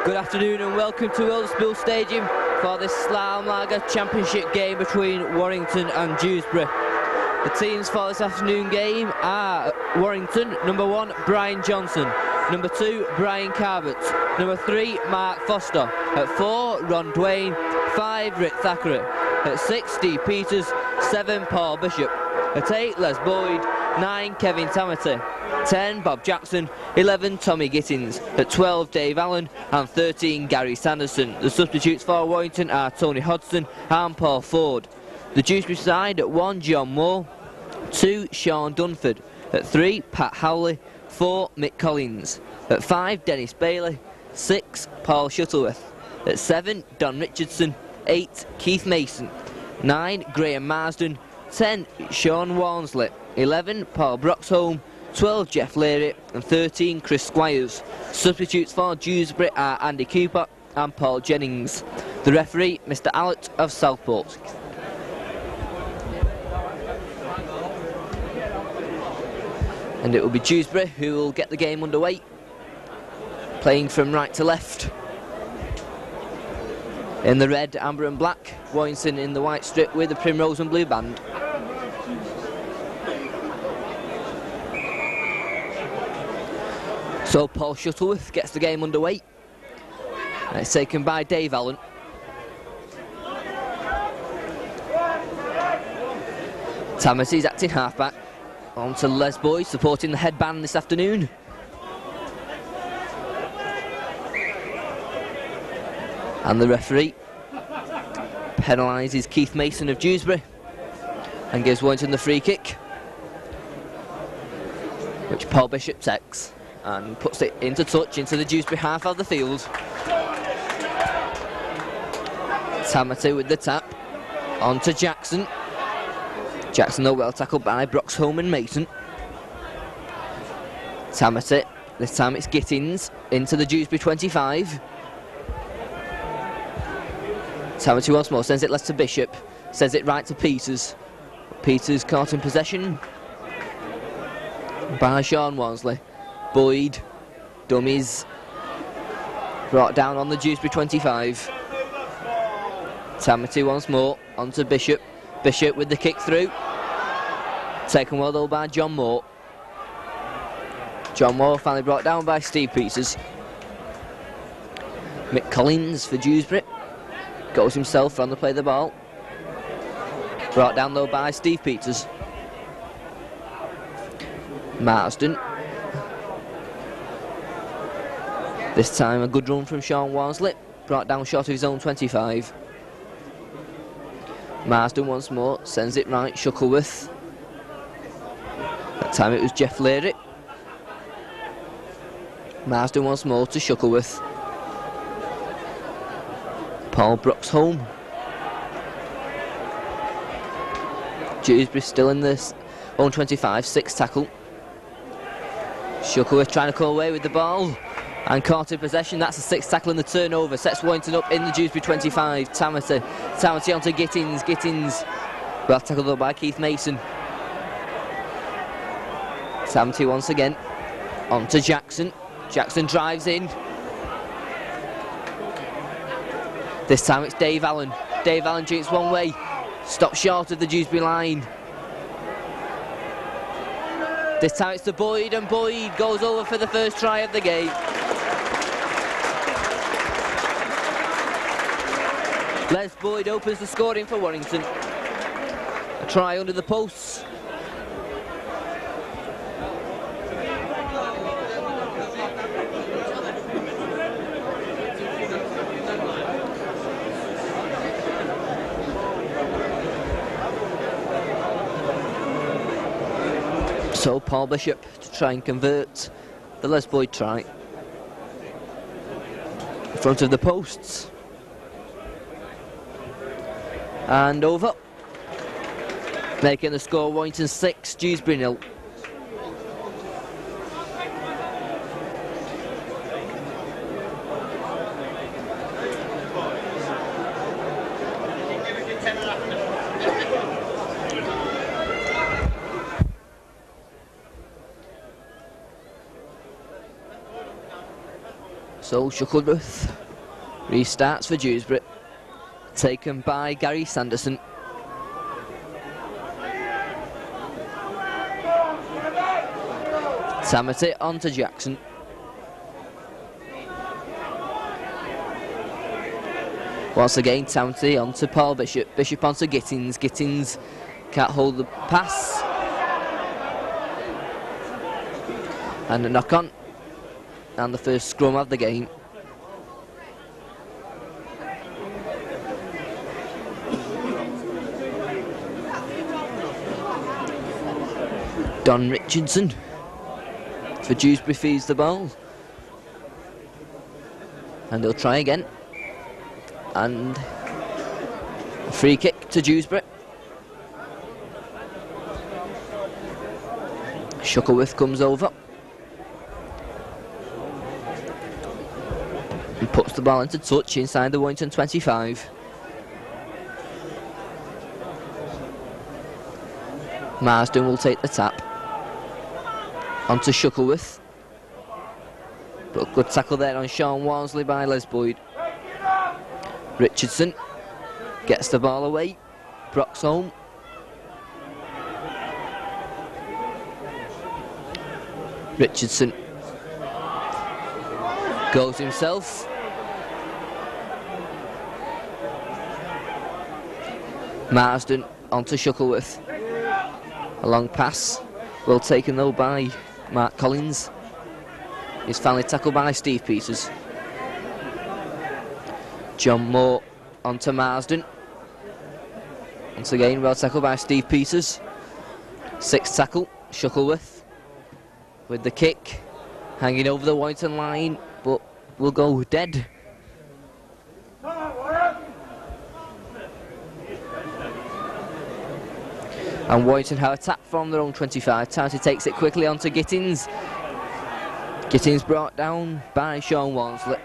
Good afternoon and welcome to Wilderspool Stadium for this Slalom Lager Championship game between Warrington and Dewsbury. The teams for this afternoon game are Warrington, number 1, Brian Johnson, number 2, Brian Carbett, number 3, Mark Foster, at 4, Ron Dwayne, 5, Rick Thackeray, at 6, Steve Peters, 7, Paul Bishop, at 8, Les Boyd, 9, Kevin Tamati, 10, Bob Jackson, 11, Tommy Gittins, at 12, Dave Allen, and 13, Gary Sanderson. The substitutes for Warrington are Tony Hodgson and Paul Ford. The Dewsbury side at 1, John Moore, 2, Sean Dunford, at 3, Pat Howley, 4, Mick Collins, at 5, Dennis Bailey, 6, Paul Shuttleworth, at 7, Don Richardson, 8, Keith Mason, 9, Graham Marsden, 10, Sean Walmsley, 11, Paul Broxholm, 12, Jeff Leary, and 13, Chris Squires. Substitutes for Dewsbury are Andy Cooper and Paul Jennings. The referee, Mr. Allett of Southport. And it will be Dewsbury who will get the game underway, playing from right to left. In the red, amber and black, Warrington in the white strip with the primrose and blue band. So Paul Shuttleworth gets the game underway. It's taken by Dave Allen. Tamati's acting halfback. On to Les Boyd supporting the headband this afternoon. And the referee penalises Keith Mason of Dewsbury and gives Warrington the free kick, which Paul Bishop takes and puts it into touch into the Dewsbury half of the field. Tamati with the tap, on to Jackson. Jackson though well tackled by Broxholm and Mason. Tamati, this time it's Gittins, into the Dewsbury 25. Tamati once more, sends it left to Bishop, sends it right to Peters. Peters caught in possession by Sean Walmsley. Boyd, dummies, brought down on the Dewsbury 25. Tamati once more, on to Bishop. Bishop with the kick through. Taken well though by John Moore. John Moore finally brought down by Steve Peters. Mick Collins for Dewsbury. Goes himself on the play of the ball. Brought down though by Steve Peters. Marsden. This time a good run from Sean Walmsley. Brought down short of his own 25. Marsden once more, sends it right, Shuttleworth. That time it was Jeff Leary. Marsden once more to Shuttleworth. Paul Broxholm. Dewsbury still in this own 25, 6 tackle. Shuttleworth trying to call away with the ball and caught in possession. That's a 6th tackle in the turnover. Sets Warrington up in the Dewsbury 25. Tamati onto Gittins. Gittins well tackled up by Keith Mason. Tamati once again on to Jackson. Jackson drives in. This time it's Dave Allen. Dave Allen drinks one way, stops short of the Dewsbury line. This time it's to Boyd, and Boyd goes over for the first try of the game. Les Boyd opens the scoring for Warrington. A try under the posts. So Paul Bishop to try and convert the Les Boyd try. In front of the posts. And over. Making the score Warrington 6, Dewsbury 0. So Shuttleworth restarts for Dewsbury, taken by Gary Sanderson. Tamati on to Jackson. Once again, Tamati on to Paul Bishop. Bishop on to Gittins. Gittins can't hold the pass. And a knock on. And the first scrum of the game. Don Richardson for Dewsbury feeds the ball. And they'll try again. And a free kick to Dewsbury. Shuttleworth comes over and puts the ball into touch inside the Warrington 25. Marsden will take the tap. Onto Shuttleworth. But a good tackle there on Sean Walmsley by Les Boyd. Richardson gets the ball away. Broxholm. Richardson goes himself. Marsden onto Shuttleworth. A long pass, well taken though by Mark Collins. He's finally tackled by Steve Peters. John Moore onto Marsden. Once again, well tackled by Steve Peters. Sixth tackle, Shuttleworth with the kick, hanging over the Warrington line, but will go dead. And Warrington have a tap from their own 25. Townsend takes it quickly onto Gittins. Gittins brought down by Sean Walmsley.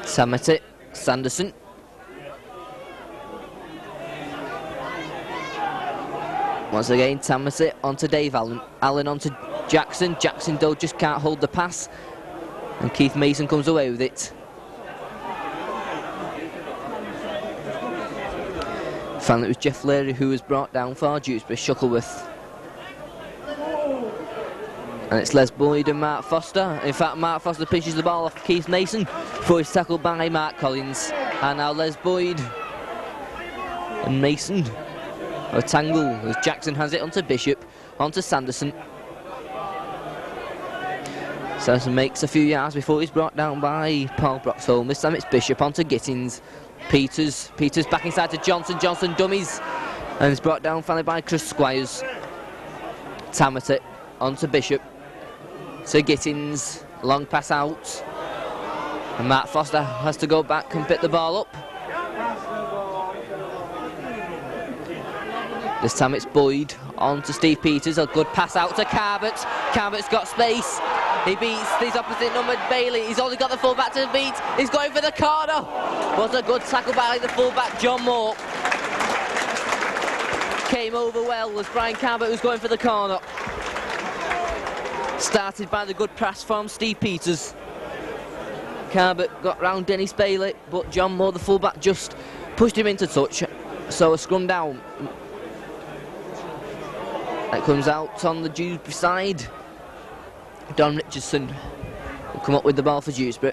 Tamati, Sanderson. Once again, Tamati onto Dave Allen. Allen onto Jackson. Jackson though just can't hold the pass. And Keith Mason comes away with it. Finally, it was Jeff Leary who was brought down for Dewsbury. Shuttleworth. And it's Les Boyd and Mark Foster. In fact, Mark Foster pitches the ball off Keith Mason before he's tackled by Mark Collins. And now Les Boyd and Mason a tangle as Jackson has it onto Bishop, onto Sanderson. Sanderson makes a few yards before he's brought down by Paul Broxholm. This time it's Bishop onto Gittins. Peters back inside to Johnson. Johnson dummies. And it's brought down finally by Chris Squires. Tamati onto Bishop. To Gittins. Long pass out. And Matt Foster has to go back and pick the ball up. This time it's Boyd on to Steve Peters. A good pass out to Carbett. Carbett's got space. He beats his opposite numbered Bailey. He's only got the fullback to beat. He's going for the corner. Was a good tackle by the fullback, John Moore. Came over well as Brian Carbett was going for the corner. Started by the good pass from Steve Peters. Carbett got round Dennis Bailey, but John Moore, the fullback, just pushed him into touch. So a scrum down. That comes out on the Dewsbury side. Don Richardson will come up with the ball for Dewsbury.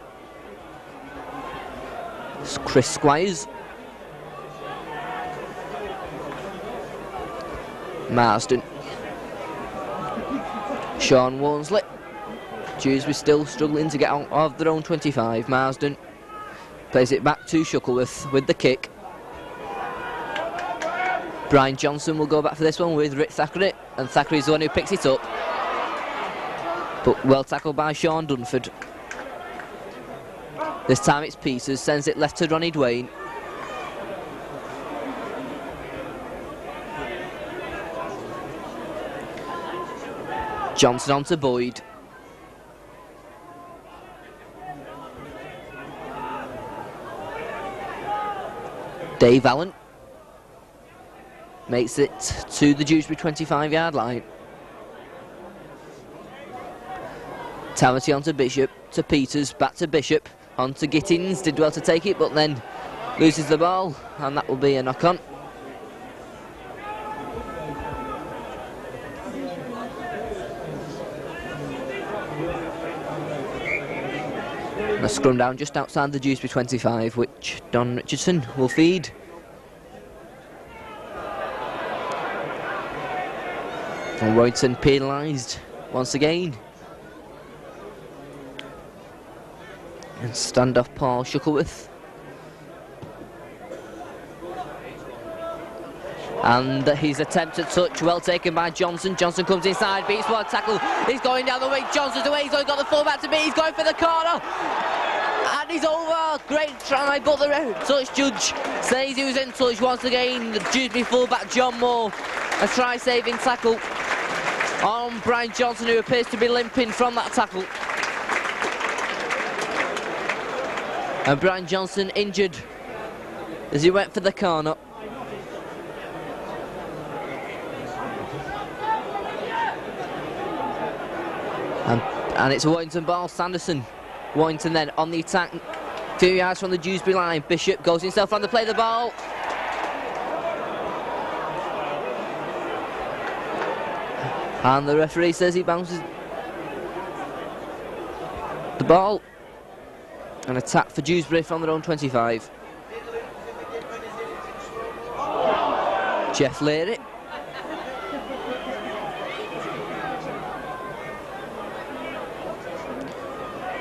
It's Chris Squires. Marsden. Sean Walmsley. Dewsbury still struggling to get out of their own 25. Marsden plays it back to Shuttleworth with the kick. Brian Johnson will go back for this one with Rick Thackeray, and Thackeray's the one who picks it up. But well tackled by Sean Dunford. This time it's Peters, sends it left to Ronnie Dwayne. Johnson on to Boyd. Dave Allen makes it to the Dewsbury 25-yard line. Tamati onto Bishop, to Peters, back to Bishop, onto Gittins, did well to take it, but then loses the ball, and that will be a knock-on. A scrum down just outside the Dewsbury 25, which Don Richardson will feed. And Warrington penalised once again. And standoff Paul Shuttleworth. And his attempted touch, well taken by Johnson. Johnson comes inside, beats one tackle. He's going down the wing. Johnson's away. He's only got the fullback to beat. He's going for the corner. And he's over. Great try, but the touch judge says he was in touch once again. The Dewsbury fullback John Moore. A try-saving tackle on Brian Johnson, who appears to be limping from that tackle. And Brian Johnson injured as he went for the corner. And it's a Warrington ball. Sanderson. Warrington then on the attack. Few yards from the Dewsbury line. Bishop goes himself on to play the ball. And the referee says he bounces the ball. An attack for Dewsbury from their own 25. Jeff Leary.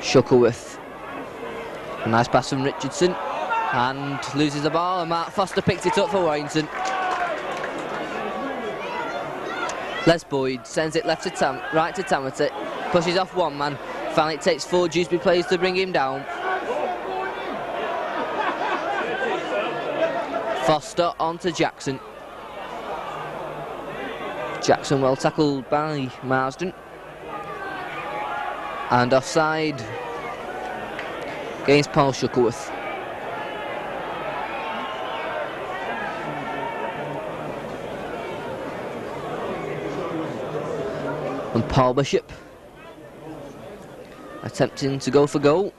Shuttleworth. A nice pass from Richardson. And loses the ball, and Mark Foster picks it up for Warrington. Les Boyd sends it left to right to Tamati. Pushes off one man. Finally it takes 4 Dewsbury players to bring him down. Foster onto Jackson. Jackson well tackled by Marsden. And offside against Paul Shuttleworth. And Paul Bishop attempting to go for goal.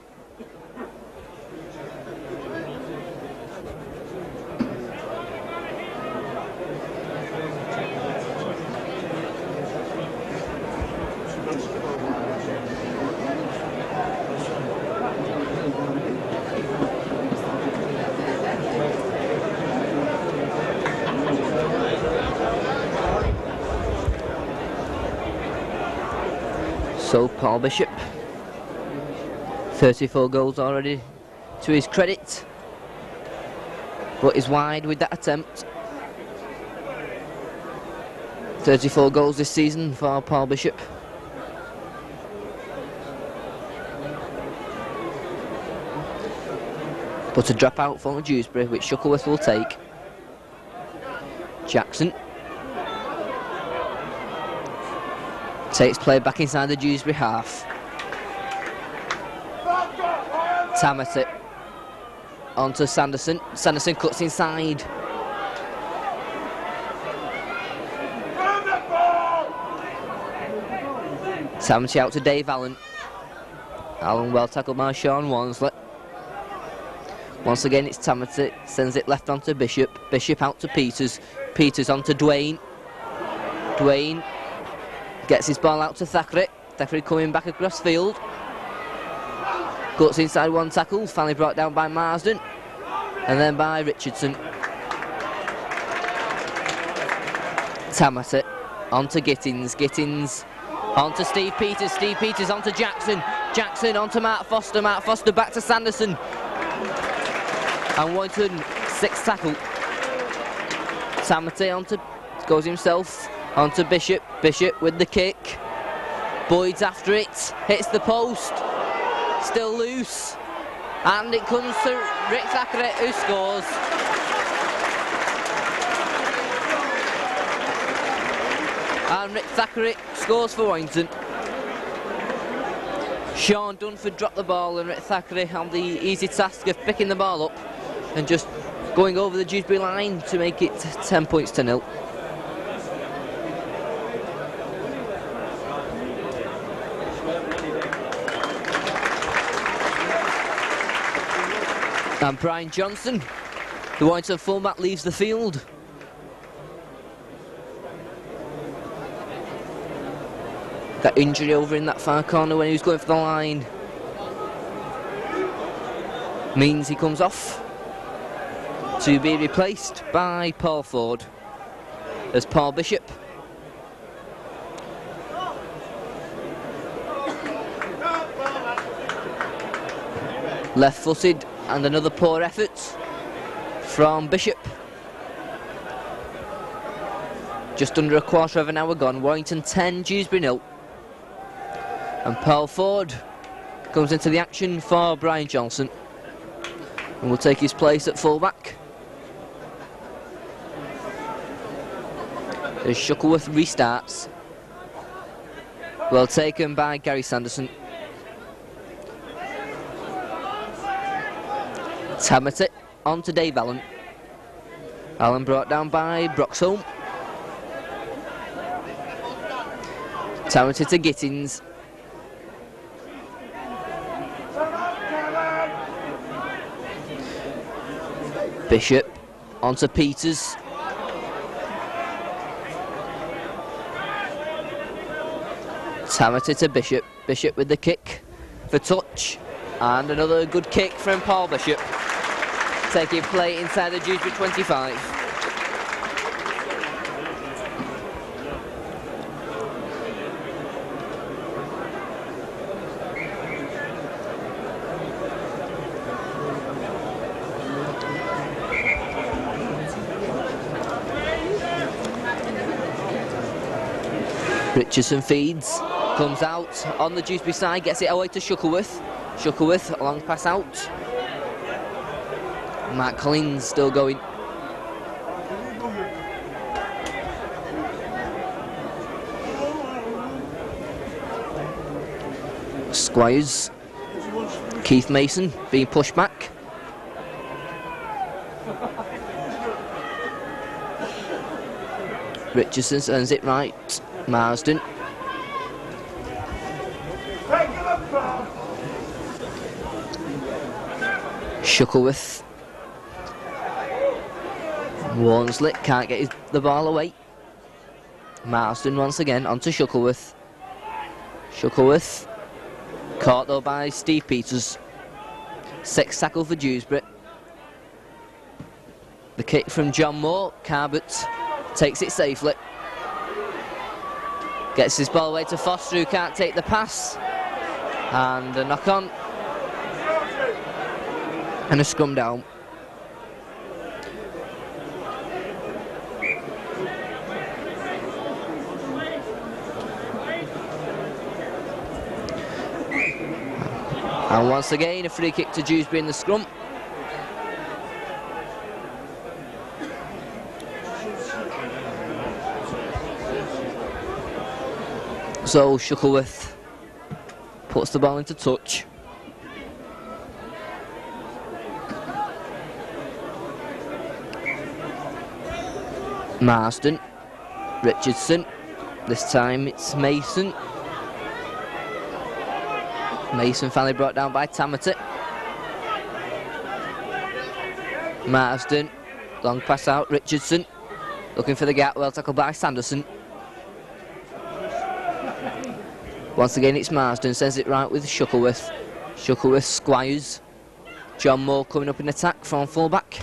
So Paul Bishop, 34 goals already to his credit, but is wide with that attempt. 34 goals this season for Paul Bishop. But a drop out from Dewsbury, which Shuttleworth will take. Jackson takes play back inside the Dewsbury half. Tamati onto Sanderson. Sanderson cuts inside. Tamati out to Dave Allen. Allen well tackled by Sean Wansley. Once again it's Tamati, sends it left onto Bishop. Bishop out to Peters. Peters onto Dwayne. Dwayne gets his ball out to Thackeray. Thackeray coming back across field. Cuts inside one tackle, finally brought down by Marsden. And then by Richardson. Tamati onto Gittins. Gittins onto Steve Peters. Steve Peters onto Jackson. Jackson onto Mark Foster. Mark Foster back to Sanderson. And Warrington, 6th tackle. Tamati onto, goes himself onto Bishop. Bishop with the kick. Boyd's after it. Hits the post. Still loose. And it comes to Rick Thackeray, who scores. And Rick Thackeray scores for Warrington. Sean Dunford dropped the ball, and Rick Thackeray had the easy task of picking the ball up and just going over the Dewsbury line to make it 10 points to 0. And Brian Johnson, the Warrington fullback, leaves the field. That injury over in that far corner when he was going for the line means he comes off to be replaced by Paul Ford as Paul Bishop. Left-footed and another poor effort from Bishop. Just under a quarter of an hour gone. Warrington 10, Dewsbury 0. And Paul Ford comes into the action for Brian Johnson and will take his place at fullback. As Shuttleworth restarts. Well taken by Gary Sanderson. Tamati on to Dave Allen. Allen brought down by Broxholm. Tamati to Gittins. Bishop onto Peters. Tamati to Bishop. Bishop with the kick for touch. And another good kick from Paul Bishop. Taking play inside the Dewsbury 25. Richardson feeds, comes out on the Dewsbury side, gets it away to Shuttleworth. Shuttleworth, a long pass out. Matt Collins still going. Squires. Keith Mason being pushed back. Richardson sends it right. Marsden. Shuttleworth. Walmsley can't get the ball away. Marsden once again onto Shuttleworth. Shuttleworth caught though by Steve Peters. Sixth tackle for Dewsbury. The kick from John Moore. Carbett takes it safely. Gets his ball away to Foster, who can't take the pass. And a knock on. And a scrum down. And once again, a free kick to Dewsbury in the scrum. So Shuttleworth puts the ball into touch. Marsden, Richardson, this time it's Mason. Mason finally brought down by Tamati. Marsden, long pass out, Richardson, looking for the gap, well tackled by Sanderson. Once again it's Marsden, sends it right with Shuttleworth. Shuttleworth, Squires. John Moore coming up in attack from fullback.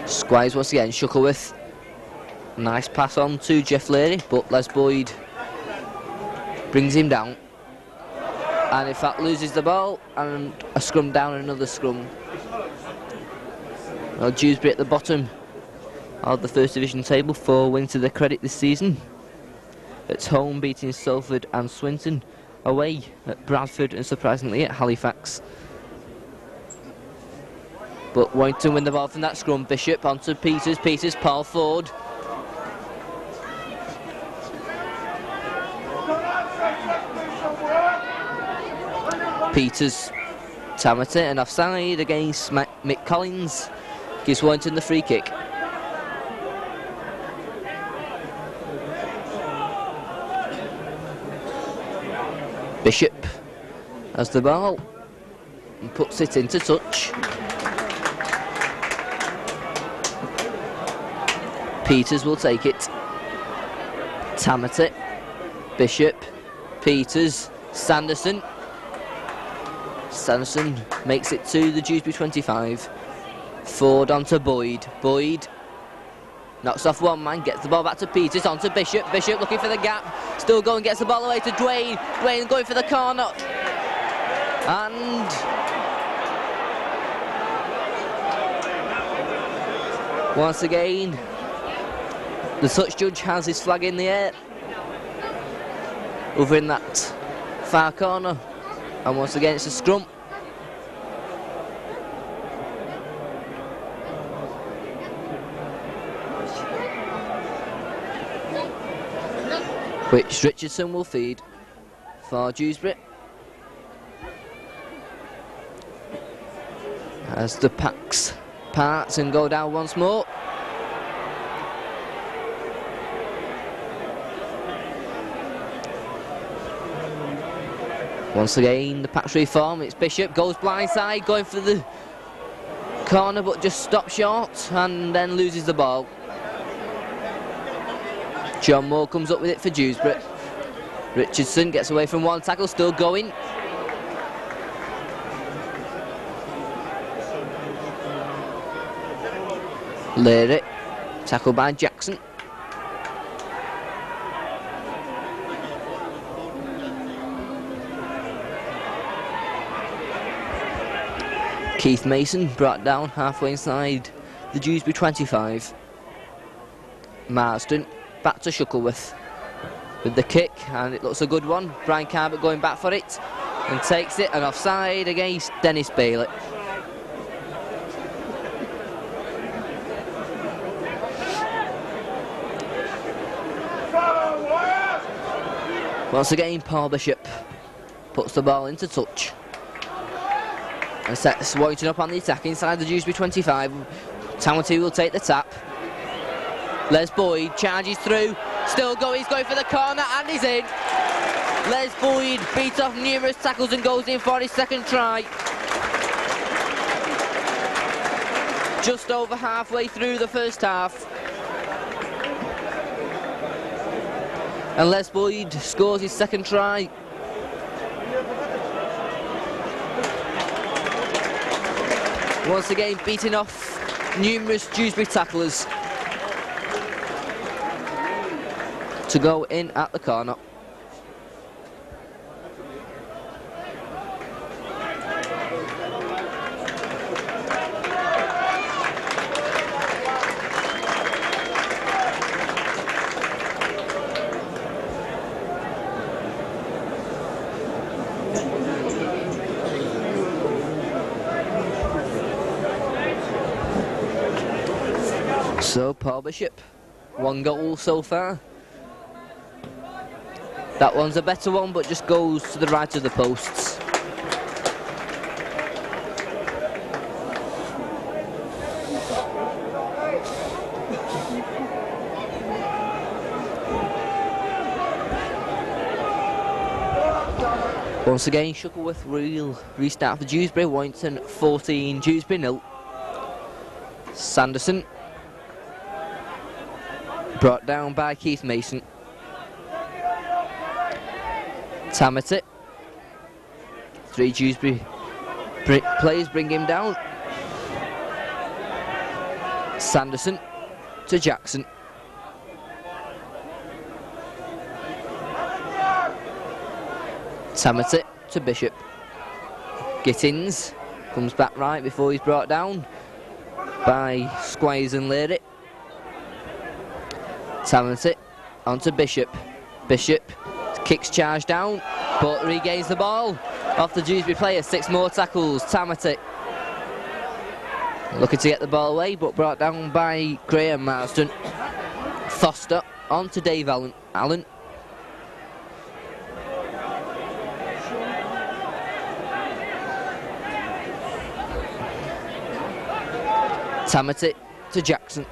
Squires once again, Shuttleworth. Nice pass on to Jeff Leary, but Les Boyd brings him down. And in fact loses the ball, and a scrum down, another scrum. Well, Dewsbury at the bottom of the First Division table, 4 wins to their credit this season. At home beating Salford and Swinton, away at Bradford and surprisingly at Halifax. But Warrington win the ball from that scrum. Bishop onto Peters, Peters, Paul Ford. Peters, Tamati, and offside against Mick Collins. Gives Warrington the free kick. Bishop has the ball and puts it into touch. Peters will take it. Tamati, Bishop, Peters, Sanderson. Sanderson makes it to the Dewsbury 25. Ford onto Boyd. Boyd knocks off one man, gets the ball back to Peters, onto Bishop. Bishop looking for the gap, still going, gets the ball away to Dwayne. Dwayne going for the corner. And once again, the touch judge has his flag in the air over in that far corner, and once again it's a scrum. Which Richardson will feed for Dewsbury. As the packs parts and go down once more. Once again, the packs reform. It's Bishop, goes blindside, going for the corner, but just stops short and then loses the ball. John Moore comes up with it for Dewsbury. Richardson gets away from one tackle, still going. Leary, tackled by Jackson. Keith Mason brought down halfway inside the Dewsbury 25. Marsden back to Shuttleworth with the kick, and it looks a good one. Brian Carver going back for it and takes it, and offside against Dennis Bailey. Once again, Paul Bishop puts the ball into touch and sets Warrington up on the attack inside the Dewsbury 25. Tamati will take the tap. Les Boyd charges through, still going, he's going for the corner and he's in. Les Boyd beats off numerous tackles and goes in for his second try. Just over halfway through the first half. And Les Boyd scores his second try. Once again beating off numerous Dewsbury tacklers to go in at the corner. So Paul Bishop, one goal so far. That one's a better one, but just goes to the right of the posts. Once again, Shuttleworth will restart for Dewsbury. Warrington 14, Dewsbury 0. Sanderson, brought down by Keith Mason. Tamati, 3 Dewsbury players bring him down. Sanderson to Jackson. Tamati to Bishop. Gittins comes back right before he's brought down by Squires and Leary. Tamati onto Bishop. Bishop kicks charge down, but regains the ball off the Dewsbury player. 6 more tackles. Tamati looking to get the ball away, but brought down by Graham Marsden. Foster onto Dave Allen. Tamati to Jackson.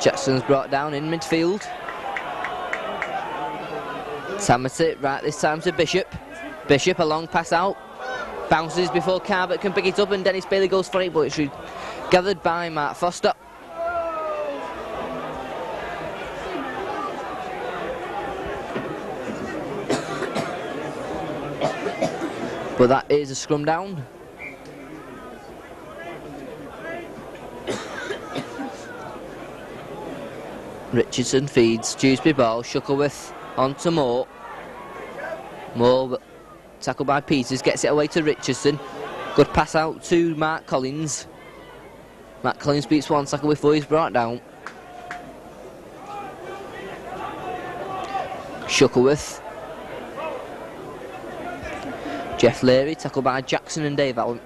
Jackson's brought down in midfield. Tamati, right this time to Bishop. Bishop, a long pass out. Bounces before Carbett can pick it up, and Dennis Bailey goes for it, but it's gathered by Mark Foster. But that is a scrum down. Richardson feeds Dewsbury ball, Shuckleworth on to Moore. Moore tackled by Peters, gets it away to Richardson. Good pass out to Mark Collins. Mark Collins beats one tackle before he's brought down. Shuckleworth. Jeff Leary, tackled by Jackson and Dave Allen.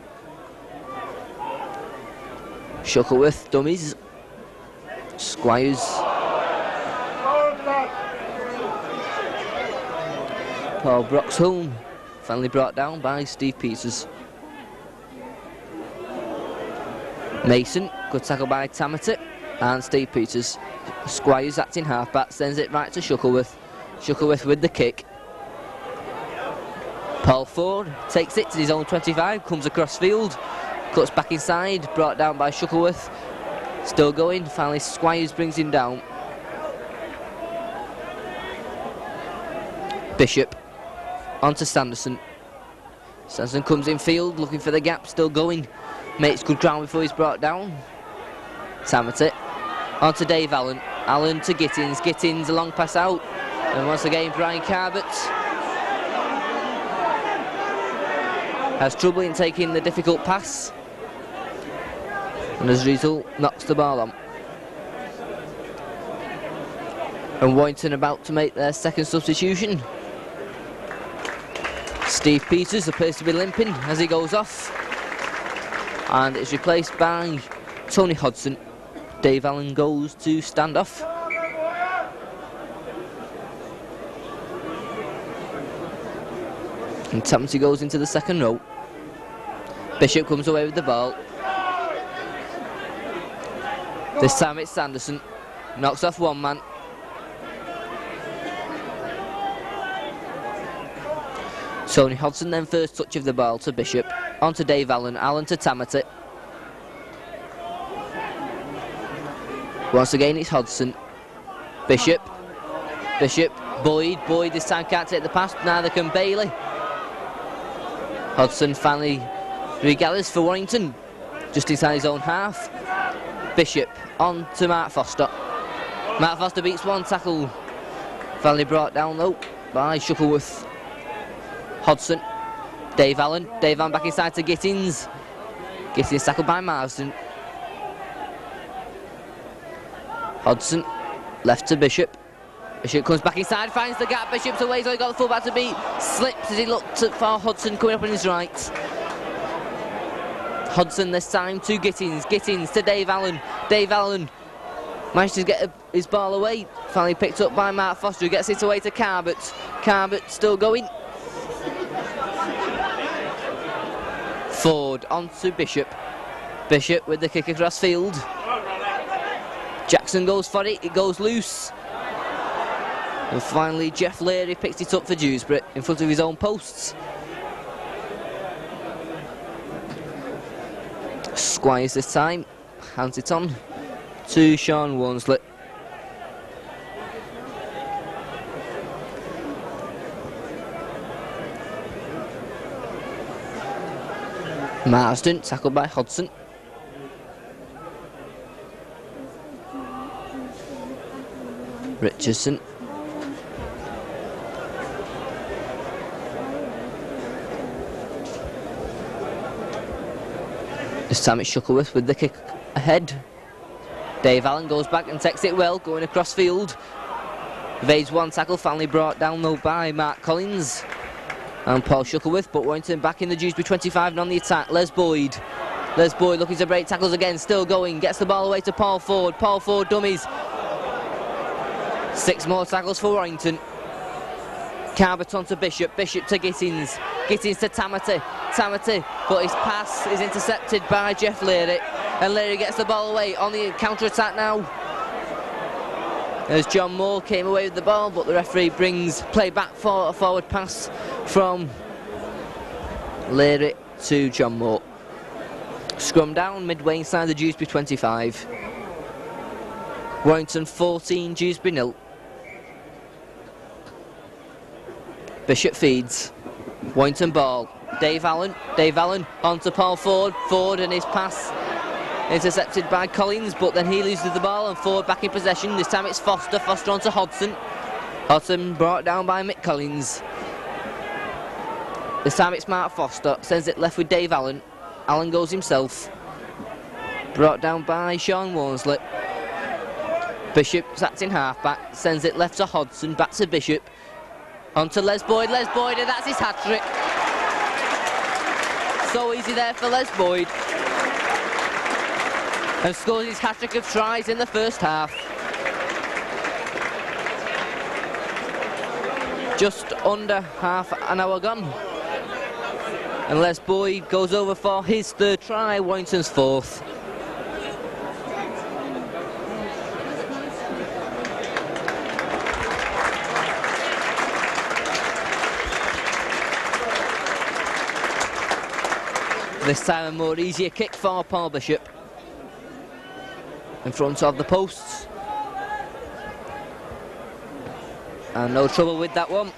Shuckleworth, dummies. Squires. Paul Broxholm, finally brought down by Steve Peters. Mason, good tackle by Tamati and Steve Peters. Squires acting halfback, sends it right to Shuckleworth. Shuckleworth with the kick. Paul Ford takes it to his own 25, comes across field, cuts back inside, brought down by Shuckleworth. Still going, finally Squires brings him down. Bishop, on to Sanderson. Sanderson comes in field, looking for the gap, still going. Makes good ground before he's brought down. Tamati, on to Dave Allen. Allen to Gittins, Gittins a long pass out. And once again Brian Carbett has trouble in taking the difficult pass, and as a result knocks the ball on. And Warrington about to make their second substitution. Steve Peters appears to be limping as he goes off, and it's replaced by Tony Hodson. Dave Allen goes to stand off. And Tamati goes into the second row. Bishop comes away with the ball. This time it's Sanderson. Knocks off one man. Tony Hodson then first touch of the ball to Bishop. On to Dave Allen. Allen to Tamati. Once again it's Hodson. Bishop. Bishop. Boyd. Boyd this time can't take the pass. Neither can Bailey. Hodson finally regathers for Warrington, just inside his own half. Bishop on to Mark Foster. Mark Foster beats one tackle. Finally brought down though by Shuckleworth. Hodson. Dave Allen. Dave Allen back inside to Gittins. Gittins tackled by Marsden. Hodson left to Bishop. Bishop comes back inside, finds the gap. Bishop's away, so he got the fullback to beat. Slips as he looked for Hodson coming up on his right. Hodson this time to Gittins. Gittins to Dave Allen. Dave Allen managed to get his ball away. Finally picked up by Mark Foster, who gets it away to Carbett. Carbett still going. Ford on to Bishop. Bishop with the kick across field. Jackson goes for it, it goes loose. And finally Jeff Leary picks it up for Dewsbury in front of his own posts. Squires this time, hands it on to Sean Wormsley. Marsden tackled by Hodson. Richardson. This time it's Shuckleworth with the kick ahead. Dave Allen goes back and takes it well, going across field. Evades one tackle, finally brought down though by Mark Collins and Paul Shuckleworth, but Warrington back in the Dewsbury 25 and on the attack. Les Boyd. Les Boyd looking to break tackles again, still going, gets the ball away to Paul Ford. Paul Ford dummies. 6 more tackles for Warrington. Carbett on to Bishop. Bishop to Gittins. Gittins to Tamati. Tamati, but his pass is intercepted by Jeff Leary. And Leary gets the ball away on the counter-attack now. as John Moore came away with the ball, but the referee brings play back for a forward pass from Leary to John Moore. Scrum down midway inside the Dewsbury 25. Warrington 14, Dewsbury 0. Bishop feeds. Warrington ball. Dave Allen onto Paul Ford and his pass intercepted by Collins, but then he loses the ball and Ford back in possession. This time it's Foster onto Hodson brought down by Mick Collins. This time it's Mark Foster, sends it left with Dave Allen. Allen goes himself, brought down by Sean Worsley. Bishop's acting half-back, sends it left to Hodson, back to Bishop, onto Les Boyd, and that's his hat-trick. So easy there for Les Boyd. And scores his hat-trick of tries in the first half. Just under half an hour gone. And Les Boyd goes over for his third try, Warrington's fourth. This time a more easier kick for Paul Bishop. In front of the posts. And no trouble with that one.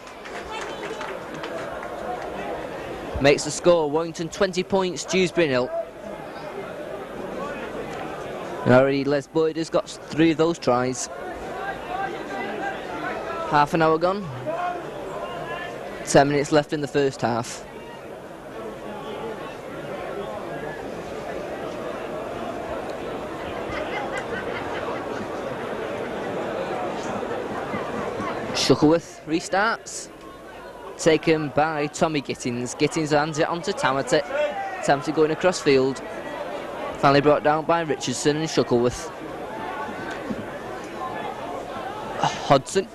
Makes the score, Warrington 20 points, Dewsbury 0. And already Les Boyd has got 3 of those tries. Half an hour gone. 10 minutes left in the first half. Shuttleworth restarts. Taken by Tommy Gittins. Gittins hands it on to Tamati. Tamati going across field. Finally brought down by Richardson and Shuttleworth. Hodson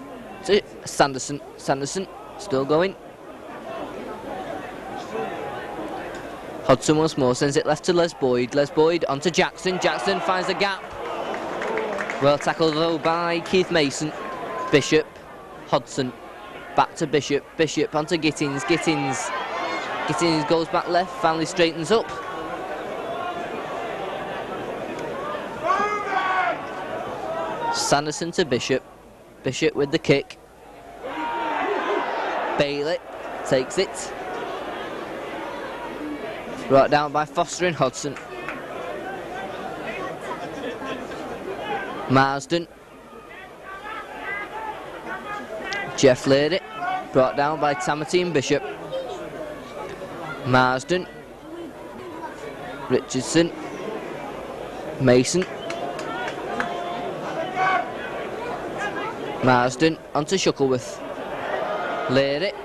to Sanderson. Sanderson still going. Hodson once more sends it left to Les Boyd. Les Boyd onto Jackson. Jackson finds a gap. Well tackled though by Keith Mason. Bishop. Hodson. Back to Bishop. Bishop onto Gittins. Gittins goes back left. Finally straightens up. Sanderson to Bishop. Bishop with the kick. Bailey takes it. Brought down by Foster and Hodson. Marsden. Jeff laid it. Brought down by Tamati and Bishop. Marsden. Richardson. Mason. Marsden onto Shuttleworth. Laid it.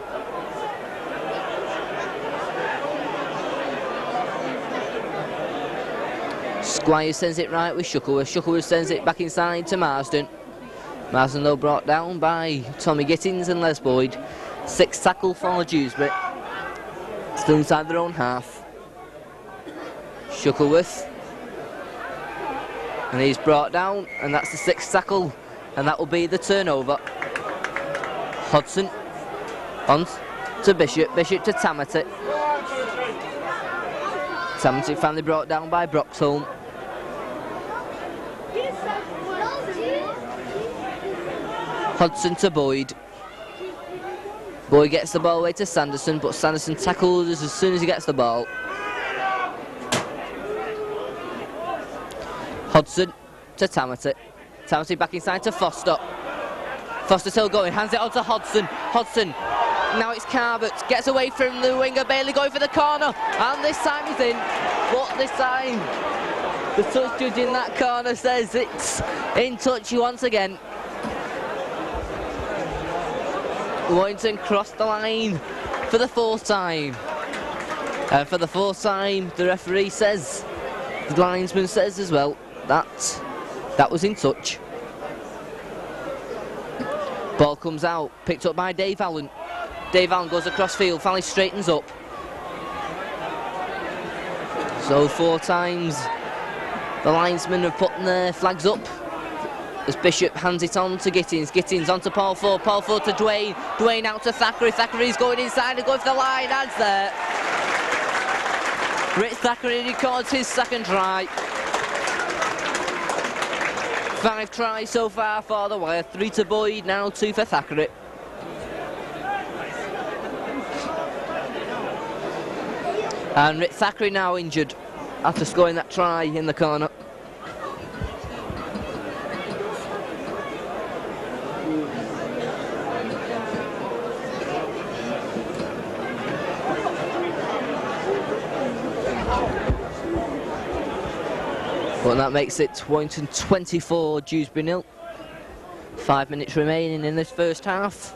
Squire sends it right with Shuttleworth. Shuttleworth sends it back inside to Marsden. Marsden though brought down by Tommy Gittins and Les Boyd. 6 tackle for Dewsbury. Still inside their own half. Shuttleworth. And he's brought down, and that's the 6th tackle. And that will be the turnover. Hodson on to Bishop. Bishop to Tamati. Tamati finally brought down by Broxholm. Hodson to Boyd. Boyd gets the ball away to Sanderson, but Sanderson tackles as soon as he gets the ball. Hodson to Tamati. Tamati back inside to Foster. Foster still going, hands it on to Hodson. Hodson, now it's Carbert, gets away from the winger. Bailey going for the corner, and this time he's in. But this time, the touch judge in that corner says it's in touch once again. Warrington crossed the line for the 4th time. And for the 4th time, the referee says, the linesman says as well, that was in touch. Ball comes out, picked up by Dave Allen. Dave Allen goes across field, finally straightens up. So 4 times the linesmen have put their flags up. as Bishop hands it on to Gittins. Gittins on to Paul Ford. Paul Ford to Dwayne. Dwayne out to Thackeray. Thackeray's going inside and going for the line. Hands there. Rich Thackeray records his second try. 5 tries so far for the Wire. 3 to Boyd, now 2 for Thackeray. And Rick Thackeray now injured after scoring that try in the corner. But that makes it Warrington 24, Dewsbury 0. 5 minutes remaining in this first half.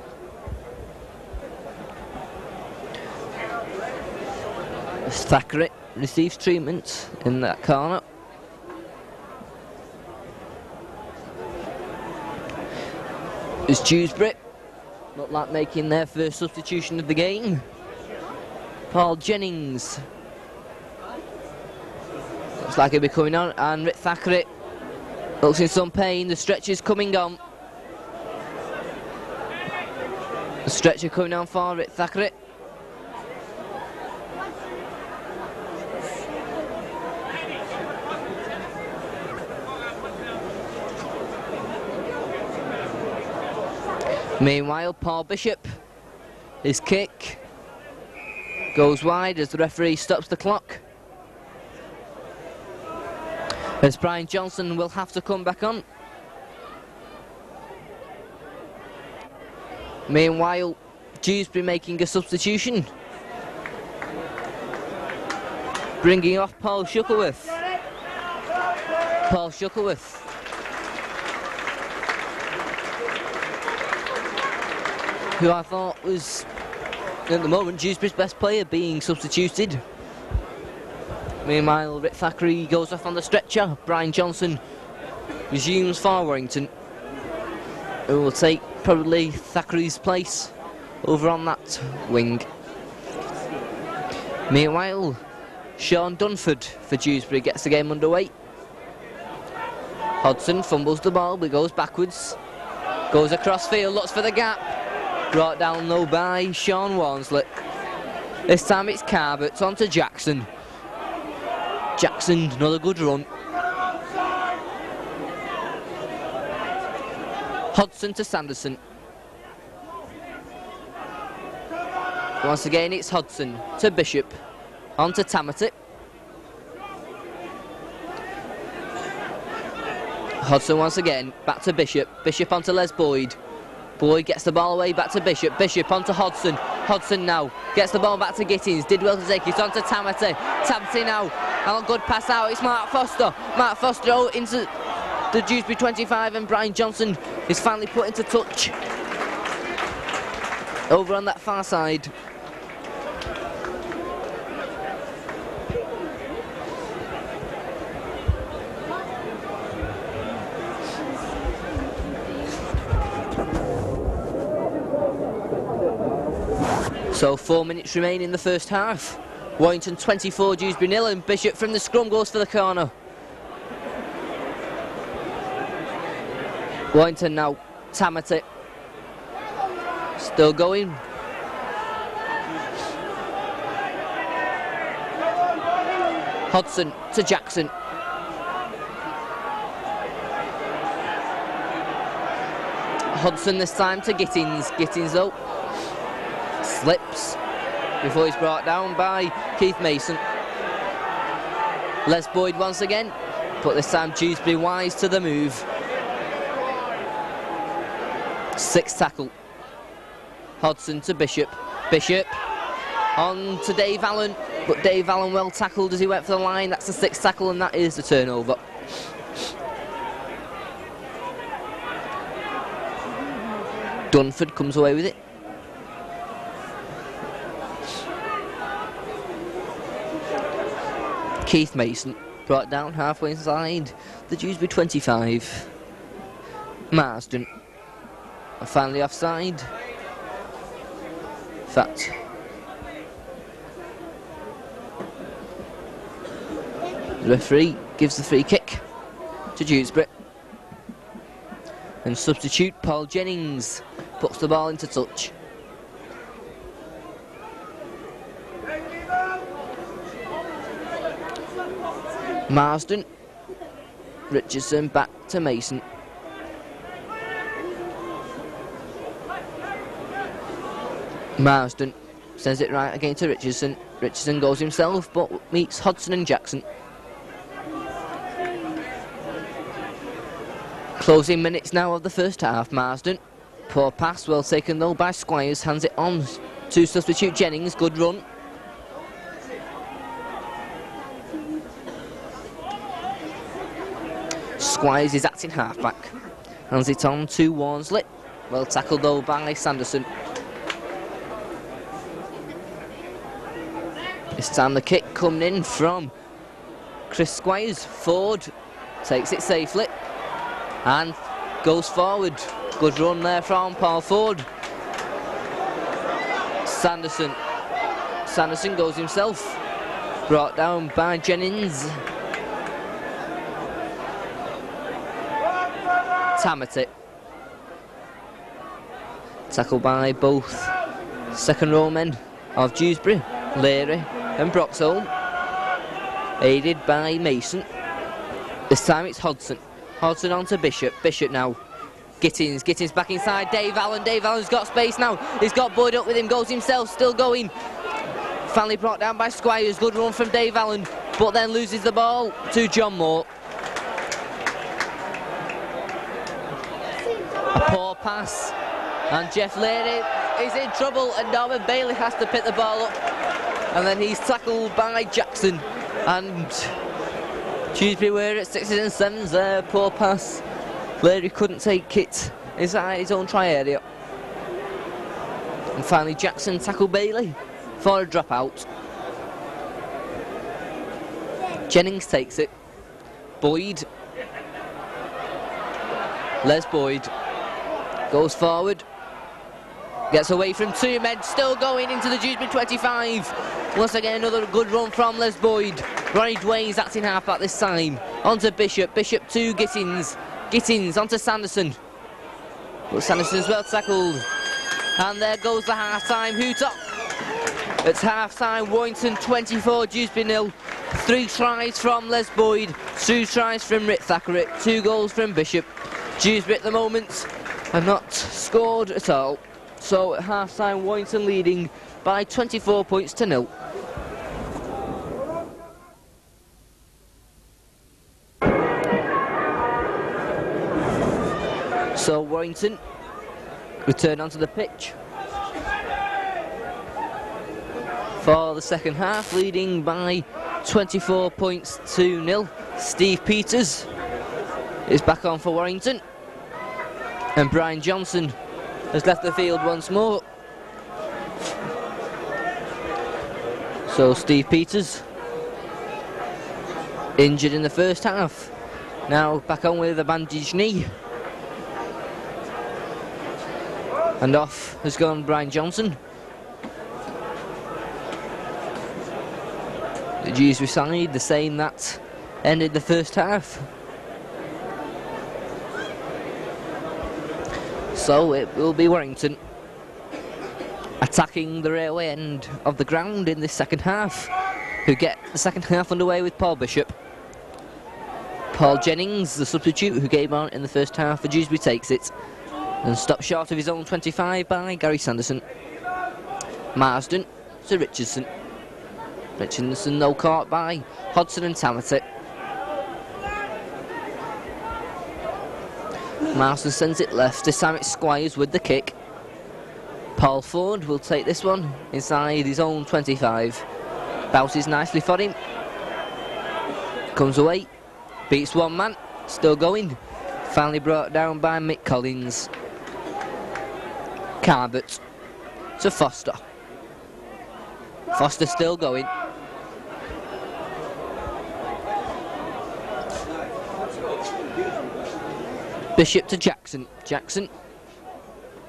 As Thackeray receives treatment in that corner. As Dewsbury look like making their first substitution of the game. Paul Jennings. Looks like he'll be coming on, and Rick Thackeray looks in some pain. The stretcher's coming on. The stretcher coming on for Rick Thackeray. Meanwhile, Paul Bishop, his kick goes wide as the referee stops the clock. As Brian Johnson will have to come back on. Meanwhile, Dewsbury making a substitution. Bringing off Paul Shuttleworth. Paul Shuttleworth. Who I thought was, at the moment, Dewsbury's best player being substituted. Meanwhile, Rick Thackeray goes off on the stretcher. Brian Johnson resumes for Warrington, who will take probably Thackeray's place over on that wing. Meanwhile, Sean Dunford for Dewsbury gets the game underway. Hodson fumbles the ball, but goes backwards. Goes across field, looks for the gap. Brought down low by Sean Warnslick. This time it's Carbett, on to Jackson. Jackson, another good run. Hodson to Sanderson. Once again it's Hodson to Bishop. On to Tamati. Hodson once again, back to Bishop. Bishop onto Les Boyd. Boyd gets the ball away, back to Bishop. Bishop onto Hodson. Hodson now gets the ball back to Gittins. Did well to take it on to Tamati. Tamati now. And a good pass out. It's Mark Foster. Mark Foster out into the Dewsbury 25, and Brian Johnson is finally put into touch over on that far side. So 4 minutes remain in the first half. Warrington 24, Dewsbury 0, and Bishop from the scrum goes for the corner. Warrington now, Tamati. Still going. Hodson to Jackson. Hodson this time to Gittins. Gittins though slips before he's brought down by Keith Mason. Les Boyd once again, but this time Dewsbury wise to the move. 6th tackle. Hodson to Bishop. Bishop on to Dave Allen, but Dave Allen well tackled as he went for the line. That's the 6th tackle, and that is the turnover. Dunford comes away with it. Keith Mason brought down halfway inside the Dewsbury 25. Marsden are finally offside. In fact, the referee gives the free kick to Dewsbury. And substitute Paul Jennings puts the ball into touch. Marsden, Richardson back to Mason. Marsden sends it right again to Richardson. Richardson goes himself but meets Hodgson and Jackson. Closing minutes now of the first half. Marsden, poor pass, well taken though by Squires, hands it on to substitute Jennings, good run. Squires is acting halfback, hands it on to Warnsley, well tackled though by Sanderson. This time the kick coming in from Chris Squires. Ford takes it safely and goes forward. Good run there from Paul Ford. Sanderson goes himself, brought down by Jennings. Tamati, tackled by both second row men of Dewsbury, Leary and Broxholm, aided by Mason. This time it's Hodgson. Hodgson on to Bishop. Bishop now. Gittins back inside. Dave Allen's got space now. He's got Boyd up with him. Goes himself. Still going. Finally brought down by Squires. Good run from Dave Allen. But then loses the ball to John Moore. A poor pass. And Jeff Leary is in trouble. And Norman Bailey has to pick the ball up. And then he's tackled by Jackson. And Dewsbury were at 6s and 7s there. Poor pass. Leary couldn't take it inside his own try area. And finally Jackson tackled Bailey for a dropout. Jennings takes it. Boyd. Les Boyd goes forward. Gets away from two men, still going into the Dewsbury 25. Once again, another good run from Les Boyd. Ronnie Dwayne's acting halfback this time. On to Bishop. Bishop to Gittins. Gittins onto Sanderson. But Sanderson's well tackled. And there goes the half-time hoot-up. It's half-time, Warrington 24, Dewsbury 0. 3 tries from Les Boyd, 2 tries from Rick Thackeray, 2 goals from Bishop. Dewsbury at the moment have not scored at all. So at half-time, Warrington leading by 24 points to 0. So Warrington return onto the pitch for the second half, leading by 24 points to 0. Steve Peters is back on for Warrington, and Brian Johnson has left the field once more. So Steve Peters, injured in the first half, now back on with a bandaged knee. And off has gone Brian Johnson. The Dewsbury side, the same that ended the first half. So it will be Warrington attacking the railway end of the ground in this second half, who get the second half underway with Paul Bishop. Paul Jennings, the substitute who came on in the first half for Dewsbury, takes it and stopped short of his own 25 by Gary Sanderson. Marsden to Richardson. Richardson though caught by Hodgson and Tamati. Marsden sends it left, this time it's Squires with the kick. Paul Ford will take this one inside his own 25. Bounces nicely for him. Comes away, beats one man, still going. Finally brought down by Mick Collins. Carbett to Foster. Foster still going. Bishop to Jackson. Jackson.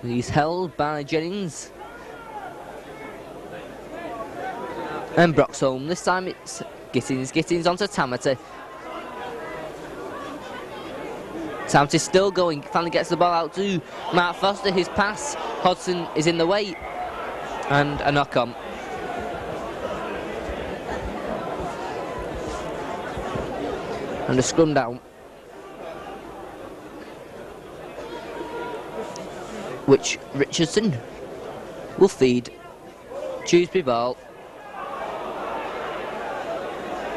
He's held by Jennings. And Broxholm. This time it's Gittins. Gittins onto Tamati. Tamati's still going, finally gets the ball out to Mark Foster, his pass. Hodgson is in the way, and a knock on. And a scrum down. Which Richardson will feed. Dewsbury ball.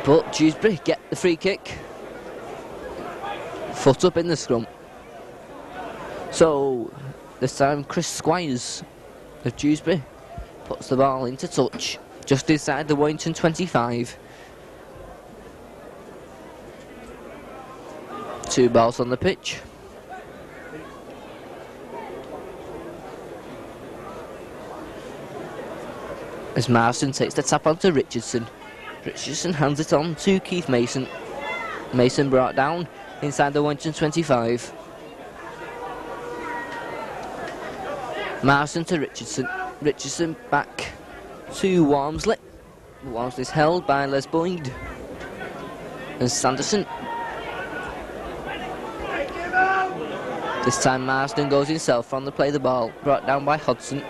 But Dewsbury get the free kick. Foot up in the scrum. So this time Chris Squires of Dewsbury puts the ball into touch just inside the Warrington 25. 2 balls on the pitch. As Marston takes the tap onto Richardson. Richardson hands it on to Keith Mason. Mason brought down inside the Warrington 25. Marston to Richardson. Richardson back to Walmsley. Walmsley's held by Les Boyd. And Sanderson. This time Marston goes himself from the play the ball. Brought down by Hodgson.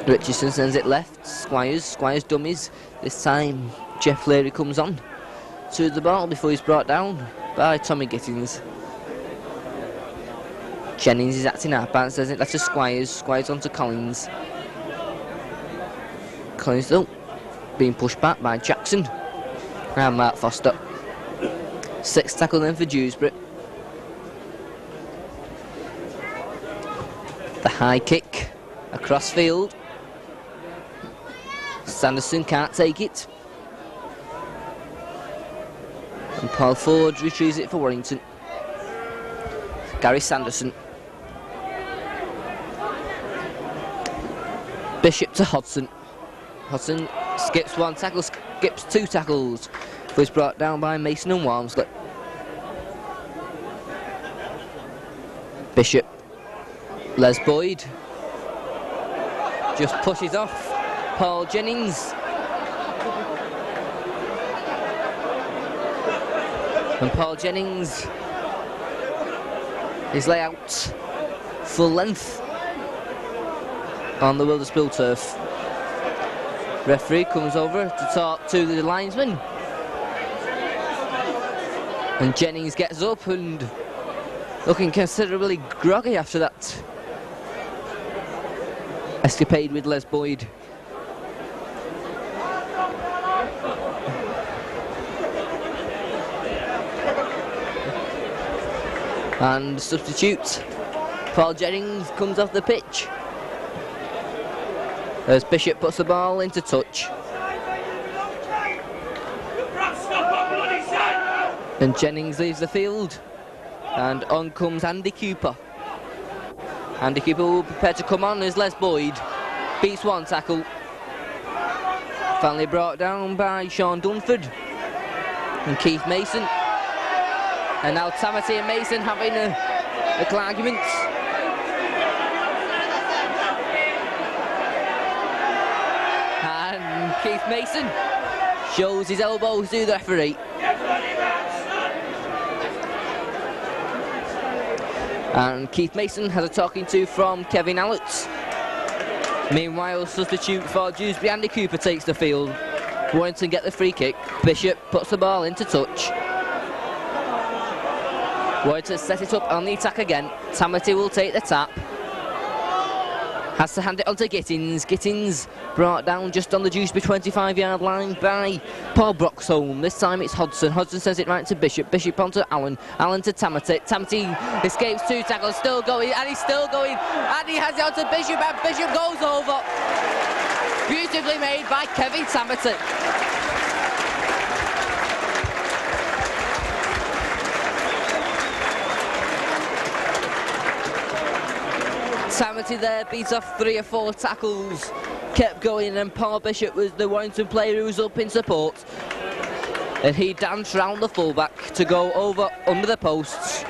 Richardson sends it left. Squires dummies. This time Jeff Leary comes on to the ball before he's brought down by Tommy Gittins. Jennings is acting up and sends it left to Squires. Squires on to Collins. Collins though being pushed back by Jackson and Mark Foster. 6 tackle then for Dewsbury. The high kick across field. Sanderson can't take it. And Paul Ford retrieves it for Warrington. Gary Sanderson. Bishop to Hodgson. Hodgson skips 1 tackle, skips 2 tackles. Was brought down by Mason and Walmsley. Bishop. Les Boyd. Just pushes off Paul Jennings. And Paul Jennings is laid out full length on the Wilderspool turf. Referee comes over to talk to the linesman. And Jennings gets up and looking considerably groggy after that escapade with Les Boyd. And substitute Paul Jennings comes off the pitch as Bishop puts the ball into touch. And Jennings leaves the field and on comes Andy Cooper. Andy Cooper will prepare to come on as Les Boyd beats 1 tackle. Finally brought down by Sean Dunford and Keith Mason. And now Tamati and Mason having a little argument. And Keith Mason shows his elbows to the referee. And Keith Mason has a talking to from Kevin Allett. Meanwhile, substitute for Dewsbury, Andy Cooper takes the field. Warrington get the free kick. Bishop puts the ball into touch. Warrington set it up on the attack again. Tamati will take the tap. Has to hand it on to Gittins. Gittins brought down just on the Dewsbury 25-yard line by Paul Broxholm. This time it's Hodgson. Hodgson sends it right to Bishop. Bishop onto Allen. Allen to Tamati. Tamati escapes 2 tackles. Still going. And he's still going. And he has it on to Bishop. And Bishop goes over. Beautifully made by Kevin Tamati. Tamati there beats off 3 or 4 tackles, kept going, and Paul Bishop was the Warrington player who was up in support. And he danced round the fullback to go over under the posts.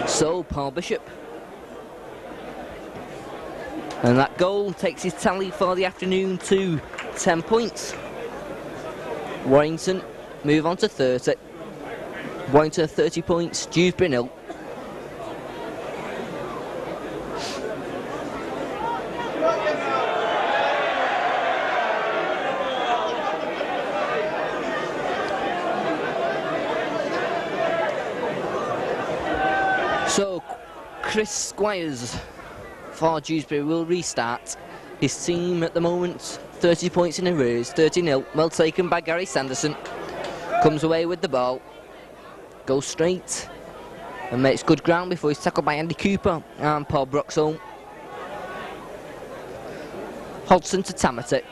So, Paul Bishop. And that goal takes his tally for the afternoon to 10 points. Warrington move on to 30. Warrington 30 points, Dewsbury 0. So, Chris Squires for Dewsbury will restart. His team at the moment, 30 points in arrears, 30-0. Well taken by Gary Sanderson. Comes away with the ball. Goes straight and makes good ground before he's tackled by Andy Cooper and Paul Broxholm. Hodgson to Tamati.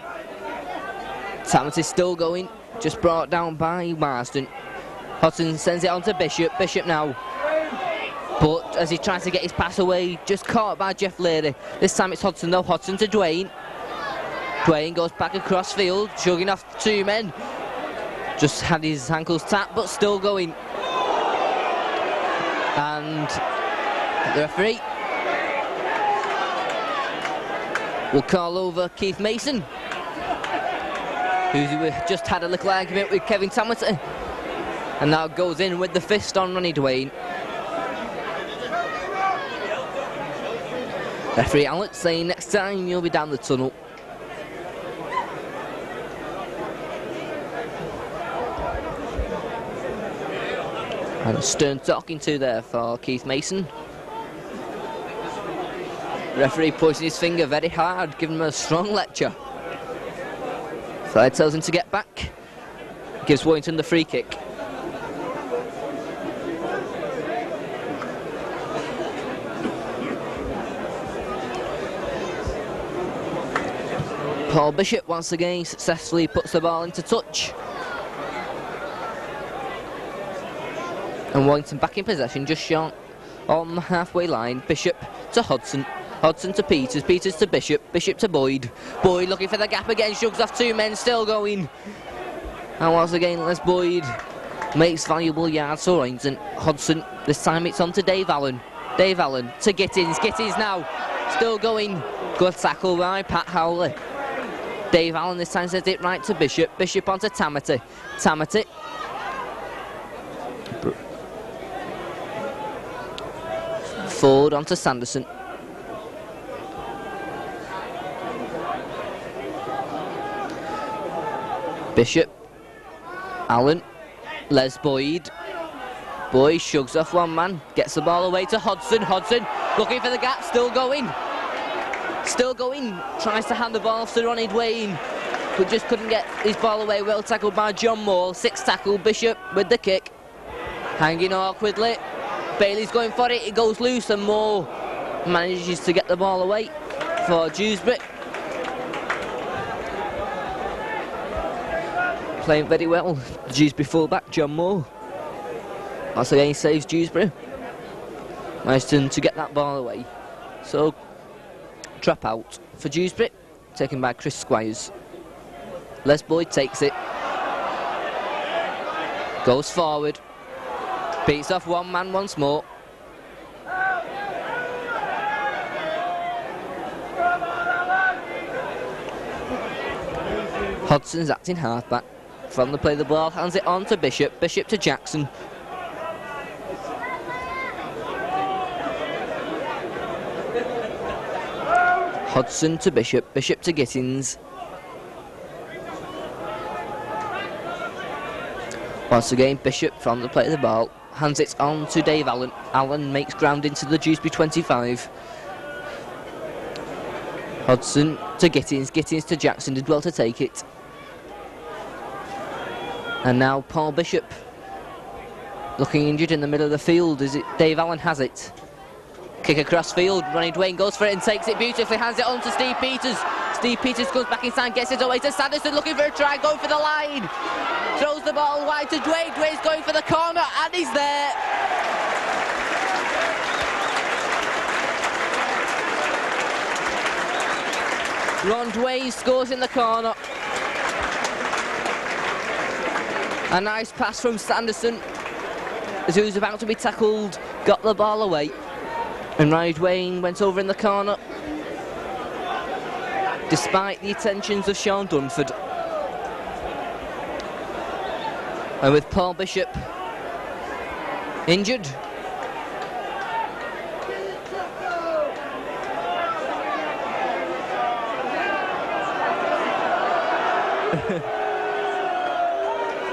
Tamati still going, just brought down by Marsden. Hodgson sends it on to Bishop. Bishop now. But as he tries to get his pass away, just caught by Jeff Leary. This time it's Hodgson though. Hodgson to Dwayne. Dwayne goes back across field, chugging off two men. Just had his ankles tapped, but still going. And the referee will call over Keith Mason, who just had a little argument with Kevin Tamati, and now goes in with the fist on Ronnie Dwayne. Referee Allen saying next time you'll be down the tunnel. And stern talking to there for Keith Mason. Referee pointing his finger very hard, giving him a strong lecture. Side tells him to get back. Gives Warrington the free kick. Paul Bishop once again successfully puts the ball into touch. And Warrington back in possession, just short on the halfway line. Bishop to Hodgson. Hodgson to Peters. Peters to Bishop. Bishop to Boyd. Boyd looking for the gap again, shrugs off two men, still going. And once again, Les Boyd makes valuable yards for Warrington. Hodgson, this time it's on to Dave Allen. Dave Allen to Gittins. Gittins now, still going. Good tackle by Pat Howley. Dave Allen this time sends it right to Bishop. Bishop onto Tamati. Tamati. Forward onto Sanderson. Bishop. Allen. Les Boyd. Boyd shrugs off one man. Gets the ball away to Hodgson. Hodgson looking for the gap. Still going. Still going, tries to hand the ball off to Ronnie Dwayne, but just couldn't get his ball away. Well tackled by John Moore. Six tackle, Bishop with the kick. Hanging awkwardly. Bailey's going for it, it goes loose and Moore manages to get the ball away for Dewsbury. Playing very well, Dewsbury fullback John Moore. Once again he saves Dewsbury. Managed to get that ball away. So, drop out for Dewsbury, taken by Chris Squires. Les Boyd takes it. Goes forward. Beats off one man once more. Hodgson's acting halfback. From the play the ball, hands it on to Bishop. Bishop to Jackson. Hodgson to Bishop, Bishop to Gittins. Once again, Bishop from the play of the ball, hands it on to Dave Allen. Allen makes ground into the Dewsbury 25. Hodgson to Gittins, Gittins to Jackson, did well to take it. And now Paul Bishop, looking injured in the middle of the field. Is it Dave Allen has it? Kick across field, Ronnie Dwayne goes for it and takes it beautifully, hands it on to Steve Peters. Steve Peters goes back inside, gets it away to Sanderson, looking for a try, going for the line. Throws the ball wide to Dwayne, Dwayne's going for the corner, and he's there. Ron Dwayne scores in the corner. A nice pass from Sanderson, as he was about to be tackled got the ball away, and Ronnie Dwayne went over in the corner. Despite the attentions of Sean Dunford. And with Paul Bishop injured.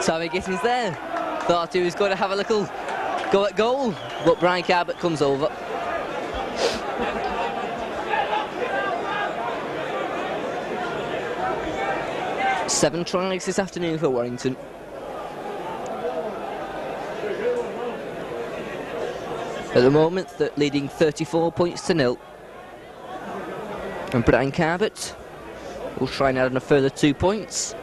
Tommy Gittins there. Thought he was going to have a little go at goal, but Brian Carbett comes over. Seven tries this afternoon for Warrington. At the moment, leading 34 points to 0. And Brian Carbett will try and add on a further 2 points.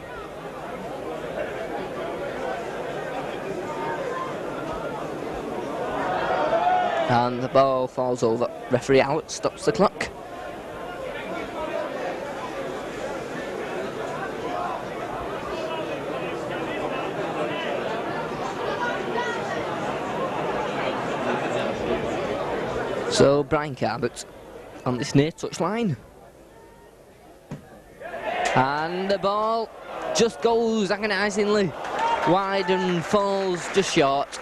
And the ball falls over. Referee out, stops the clock. So Brian Carbett on this near touchline. And the ball just goes agonisingly wide and falls just short.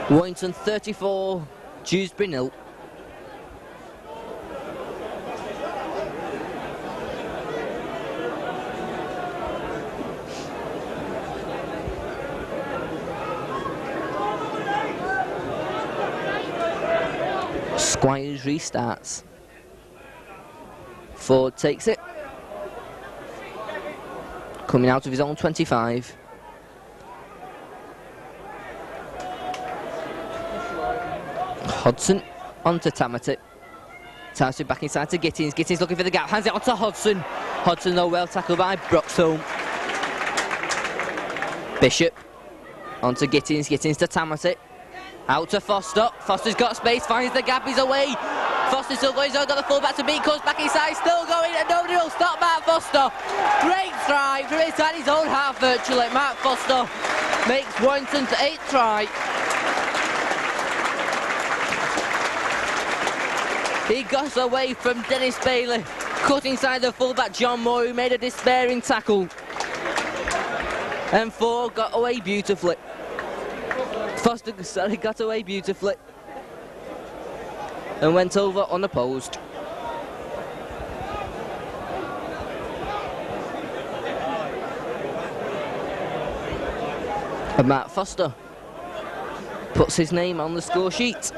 Warrington 34, Dewsbury 0. Squires restarts. Ford takes it. Coming out of his own 25. Hodson onto Tamati. Tamati back inside to Gittins. Gittins looking for the gap. Hands it on to Hodson. Hodson though well tackled by Broxholm. Bishop onto Gittins. Gittins to Tamati. Out to Foster. Foster's got space, finds the gap, he's away. Foster still going, he's got the full back to beat, comes back inside, still going, and nobody will stop Matt Foster. Great try from inside his own half virtually. Matt Foster makes Warrington's 8th try. He got away from Dennis Bailey, cut inside the fullback John Moore, who made a despairing tackle. And Ford got away beautifully. Foster got away beautifully and went over unopposed. And Matt Foster puts his name on the score sheet.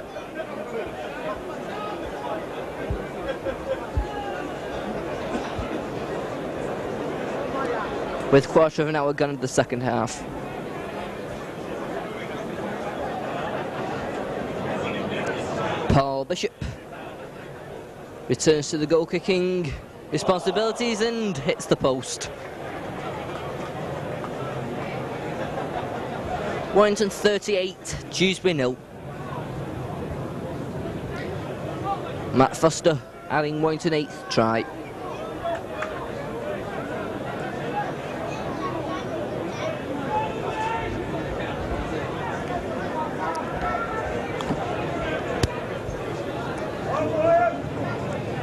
With quarter of an hour gone in the second half. Paul Bishop returns to the goal kicking responsibilities and hits the post. Warrington 38, Dewsbury 0. Matt Foster adding Warrington 8th try.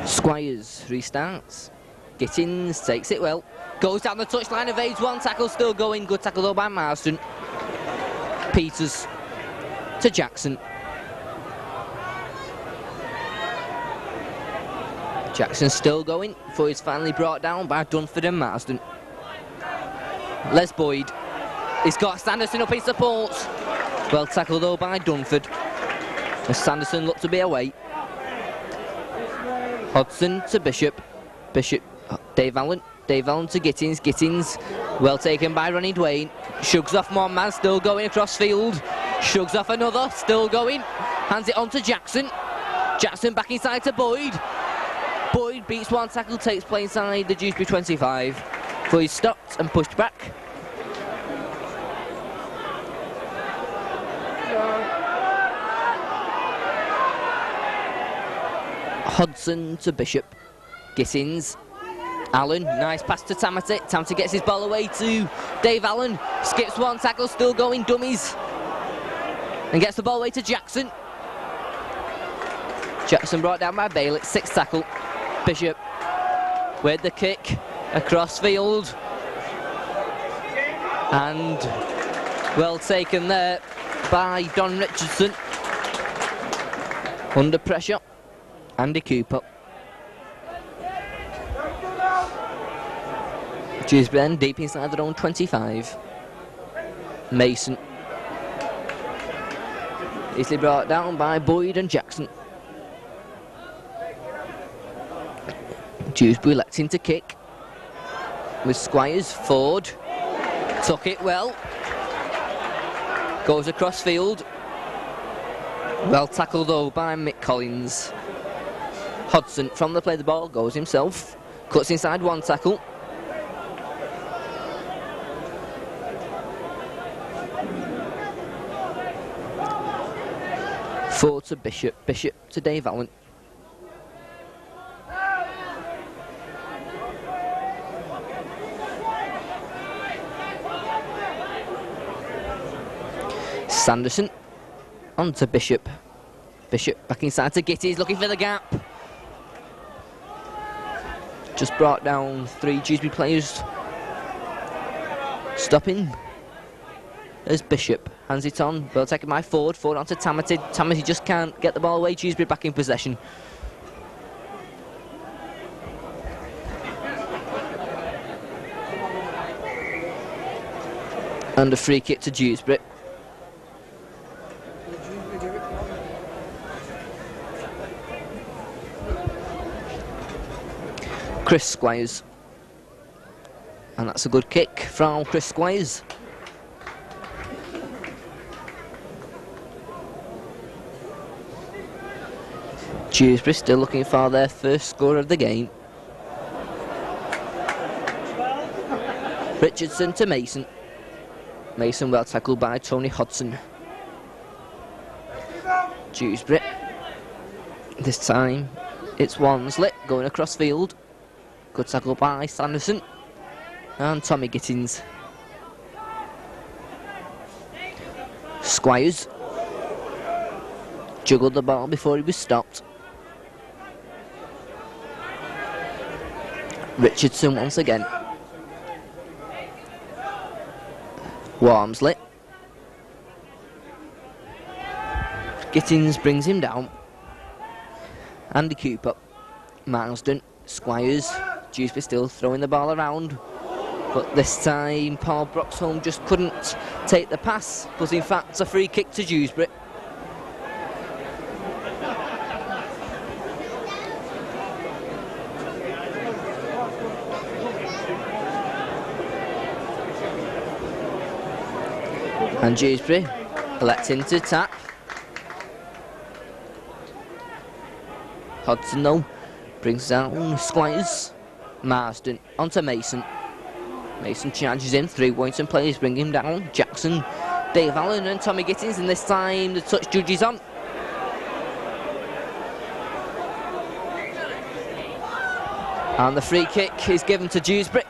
Squires restarts. Gittins takes it well. Goes down the touchline, evades one tackle, still going. Good tackle though by Marston. Peters to Jackson. Jackson still going before he's finally brought down by Dunford and Marsden. Les Boyd. He's got Sanderson up in support. Well tackled though by Dunford. And Sanderson looked to be away. Hodson to Bishop. Bishop, Dave Allen. Dave Allen to Gittins. Gittins, well taken by Ronnie Dwayne. Shugs off one man, still going across field. Shugs off another, still going. Hands it on to Jackson. Jackson back inside to Boyd. Boyd beats one tackle, takes play inside the Dewsbury 25. Before he's stopped and pushed back. Hodson to Bishop. Gittins Allen, nice pass to Tamati. Tamati gets his ball away to Dave Allen. Skips one tackle, still going, dummies. And gets the ball away to Jackson. Jackson brought down by Bailey, 6th tackle. Bishop with the kick across field. And well taken there by Don Richardson. Under pressure, Andy Cooper. Dewsbury then deep inside their own 25. Mason. Easily brought down by Boyd and Jackson. Dewsbury electing to kick. With Squires, Ford. Took it well. Goes across field. Well tackled though by Mick Collins. Hodson from the play of the ball goes himself. Cuts inside one tackle. Ford to Bishop. Bishop to Dave Allen. Sanderson on to Bishop. Bishop back inside to Gitties, looking for the gap. Just brought down 3 Dewsbury players. Stopping as Bishop hands it on. Well taken by Ford. Ford on to Tamati. Tamati just can't get the ball away. Dewsbury back in possession. And a free kick to Dewsbury. Chris Squires. And that's a good kick from Chris Squires. Dewsbury still looking for their first score of the game. Richardson to Mason. Mason well tackled by Tony Hodson. Dewsbury. This time it's Wansley going across field. Good tackle by Sanderson and Tommy Gittins. Squires juggled the ball before he was stopped. Richardson once again. Walmsley. Gittins brings him down. Andy Cooper. Marsden. Squires. Dewsbury still throwing the ball around, but this time Paul Broxholm just couldn't take the pass, but in fact it's a free kick to Dewsbury. And Dewsbury electing to tap. Hodson though brings down Squires. Marsden onto Mason. Mason charges in, 3 Warrington players bring him down. Jackson, Dave Allen and Tommy Gittins, and this time the touch judge is on. And the free kick is given to Dewsbury.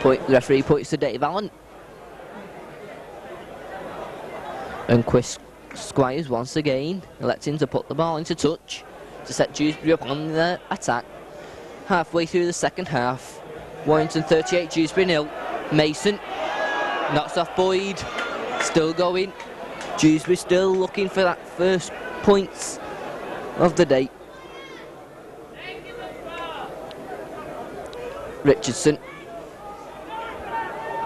The referee points to Dave Allen. And Chris Squires once again electing to put the ball into touch to set Dewsbury up on the attack. Halfway through the second half, Warrington 38, Dewsbury 0. Mason knocks off Boyd, still going. Dewsbury still looking for that first points of the day. Richardson,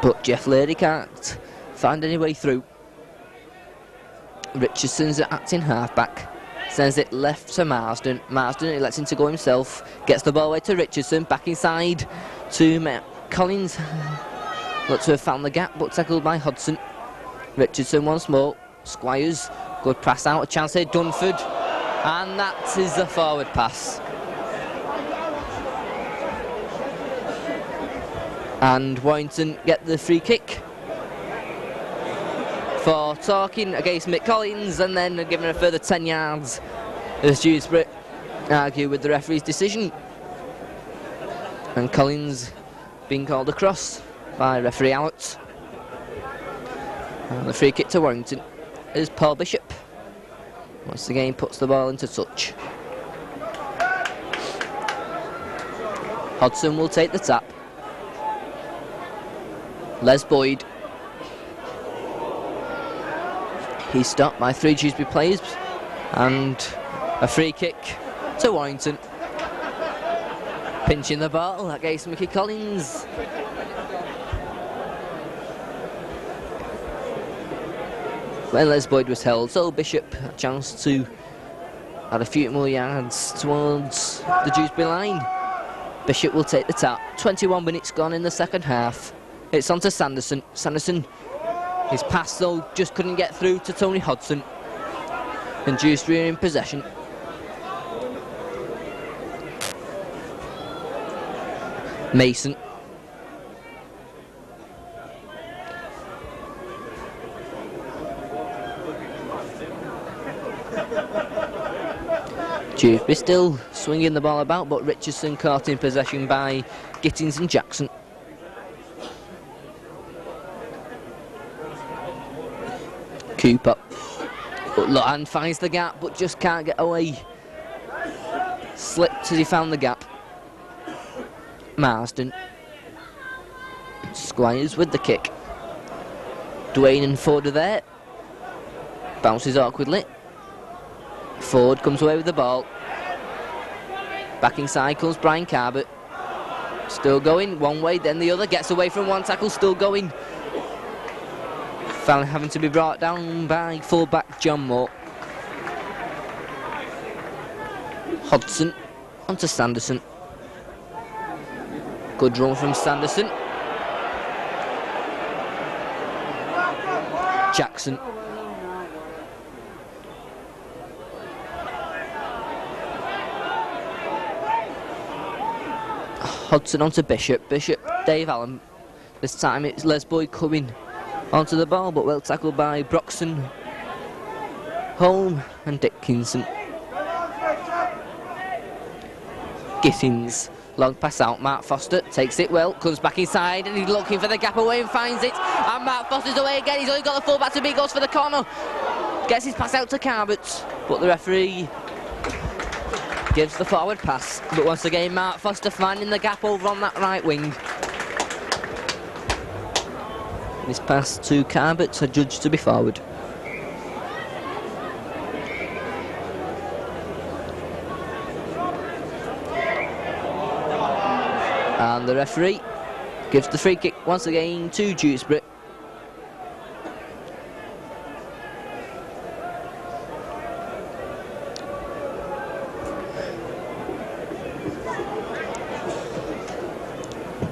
but Jeff Lady can't find any way through. Richardson's acting halfback, sends it left to Marsden. Marsden electing to go himself, gets the ball away to Richardson, back inside to Matt Collins. Looks to have found the gap, but tackled by Hodson. Richardson once more. Squires, good pass out, a chance here, Dunford, and that is the forward pass. And Warrington get the free kick for talking against Mick Collins, and then given a further 10 yards as Dewsbury argue with the referee's decision. And Collins being called across by referee Allott. And the free kick to Warrington is Paul Bishop. Once again puts the ball into touch. Hodson will take the tap. Les Boyd. He's stopped by 3 Dewsbury players. And a free kick to Warrington. Pinching the ball against Mickey Collins. When Les Boyd was held, so Bishop a chance to add a few more yards towards the Dewsbury line. Bishop will take the tap. 21 minutes gone in the second half. It's on to Sanderson. Sanderson, his pass though just couldn't get through to Tony Hodson. And Dewsbury are in possession. Mason. Dewsbury still swinging the ball about, but Richardson caught in possession by Gittins and Jackson. Cooper. But Lohan finds the gap, but just can't get away. Slipped as he found the gap. Marsden. Squires with the kick. Dwayne and Ford are there. Bounces awkwardly. Ford comes away with the ball. Back inside comes Brian Carbett. Still going one way, then the other. Gets away from one tackle, still going. Finally having to be brought down by full-back John Moore. Hodson onto Sanderson. Good run from Sanderson. Jackson. Hodson onto Bishop. Bishop, Dave Allen. This time it's Les Boyd coming onto the ball, but well tackled by Broxton, Holm and Dickinson. Gittins, long pass out. Mark Foster takes it well, comes back inside and he's looking for the gap away and finds it. And Mark Foster's away again. He's only got the full-back to beat, goes for the corner. Gets his pass out to Carbett, but the referee gives the forward pass. But once again, Mark Foster finding the gap over on that right wing. This pass to Carbett, adjudged to be forward. And the referee gives the free kick once again to Dewsbury.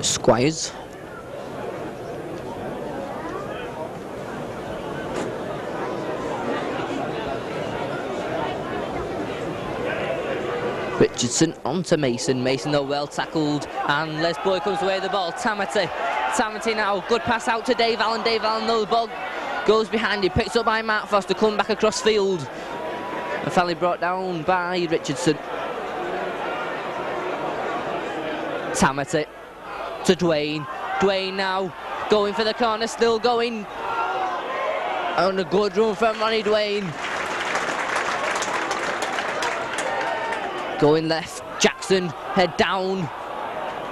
Squires. Richardson onto Mason. Mason though well tackled, and Les Boyd comes away with the ball. Tamati now, good pass out to Dave Allen. Dave Allen though, the ball goes behind him, picked up by Mark Foster, come back across field and finally brought down by Richardson. Tamati to Dwayne. Dwayne now going for the corner, still going. And a good run from Ronnie Dwayne. Going left, Jackson, head down.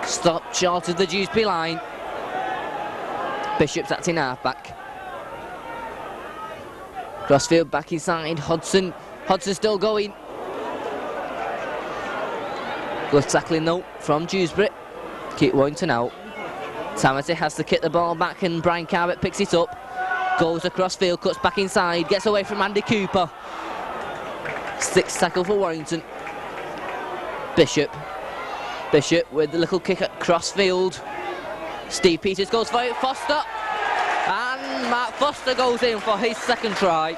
Stopped short of the Dewsbury line. Bishop's acting half-back. Crossfield back inside, Hodson. Hodson still going. Good tackling though from Dewsbury. Keep Warrington out. Tamati has to kick the ball back and Brian Carbett picks it up. Goes across field, cuts back inside, gets away from Andy Cooper. 6th tackle for Warrington. Bishop with the little kick at cross field. Steve Peters goes for it, Foster. And Mark Foster goes in for his 2nd try.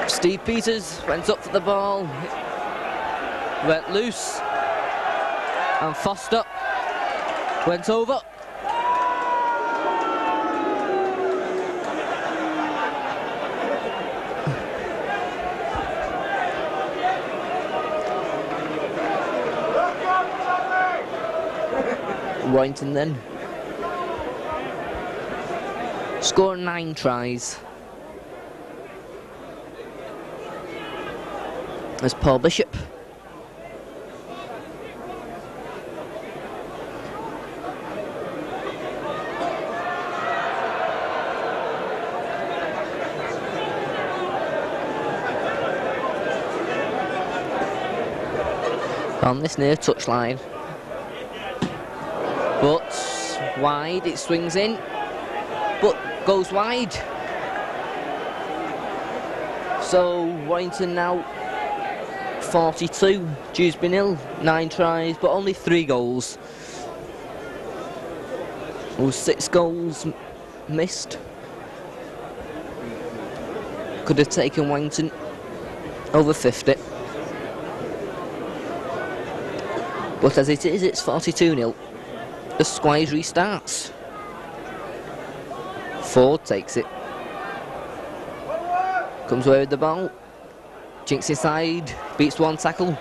Steve Peters went up for the ball, went loose, and Foster went over. Warrington then. Scored 9 tries. As Paul Bishop. On this near touchline, but wide, it swings in, but goes wide. So Warrington now 42, Dewsbury nil, 9 tries, but only 3 goals. Oh, 6 goals missed. Could have taken Warrington over 50. But as it is, it's 42-0. The Squires restarts. Ford takes it. Comes away with the ball. Jinks inside, beats one tackle.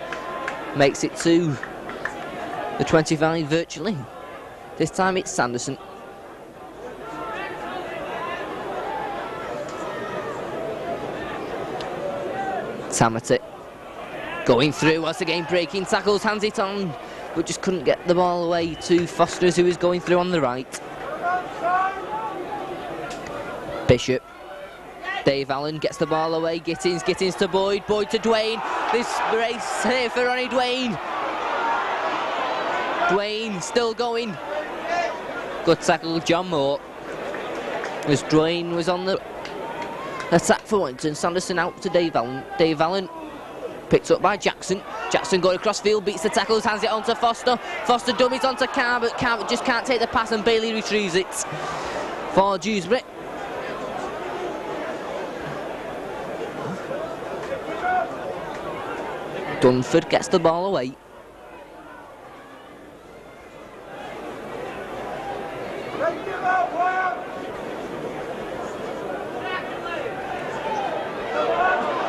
Makes it to the 25 virtually. This time it's Sanderson. Tamati. Going through, once again breaking tackles, hands it on, but just couldn't get the ball away to Foster, who is going through on the right. Bishop. Dave Allen gets the ball away, Gittins to Boyd, Boyd to Dwayne. This race here for Ronnie Dwayne. Dwayne still going. Good tackle, John Moore. As Dwayne was on the attack for Warrington, Sanderson out to Dave Allen. Dave Allen picked up by Jackson. Jackson going across field, beats the tackles, hands it on to Foster. Foster dummies onto Carr, but Carr just can't take the pass, and Bailey retrieves it for Dewsbury. Dunford gets the ball away.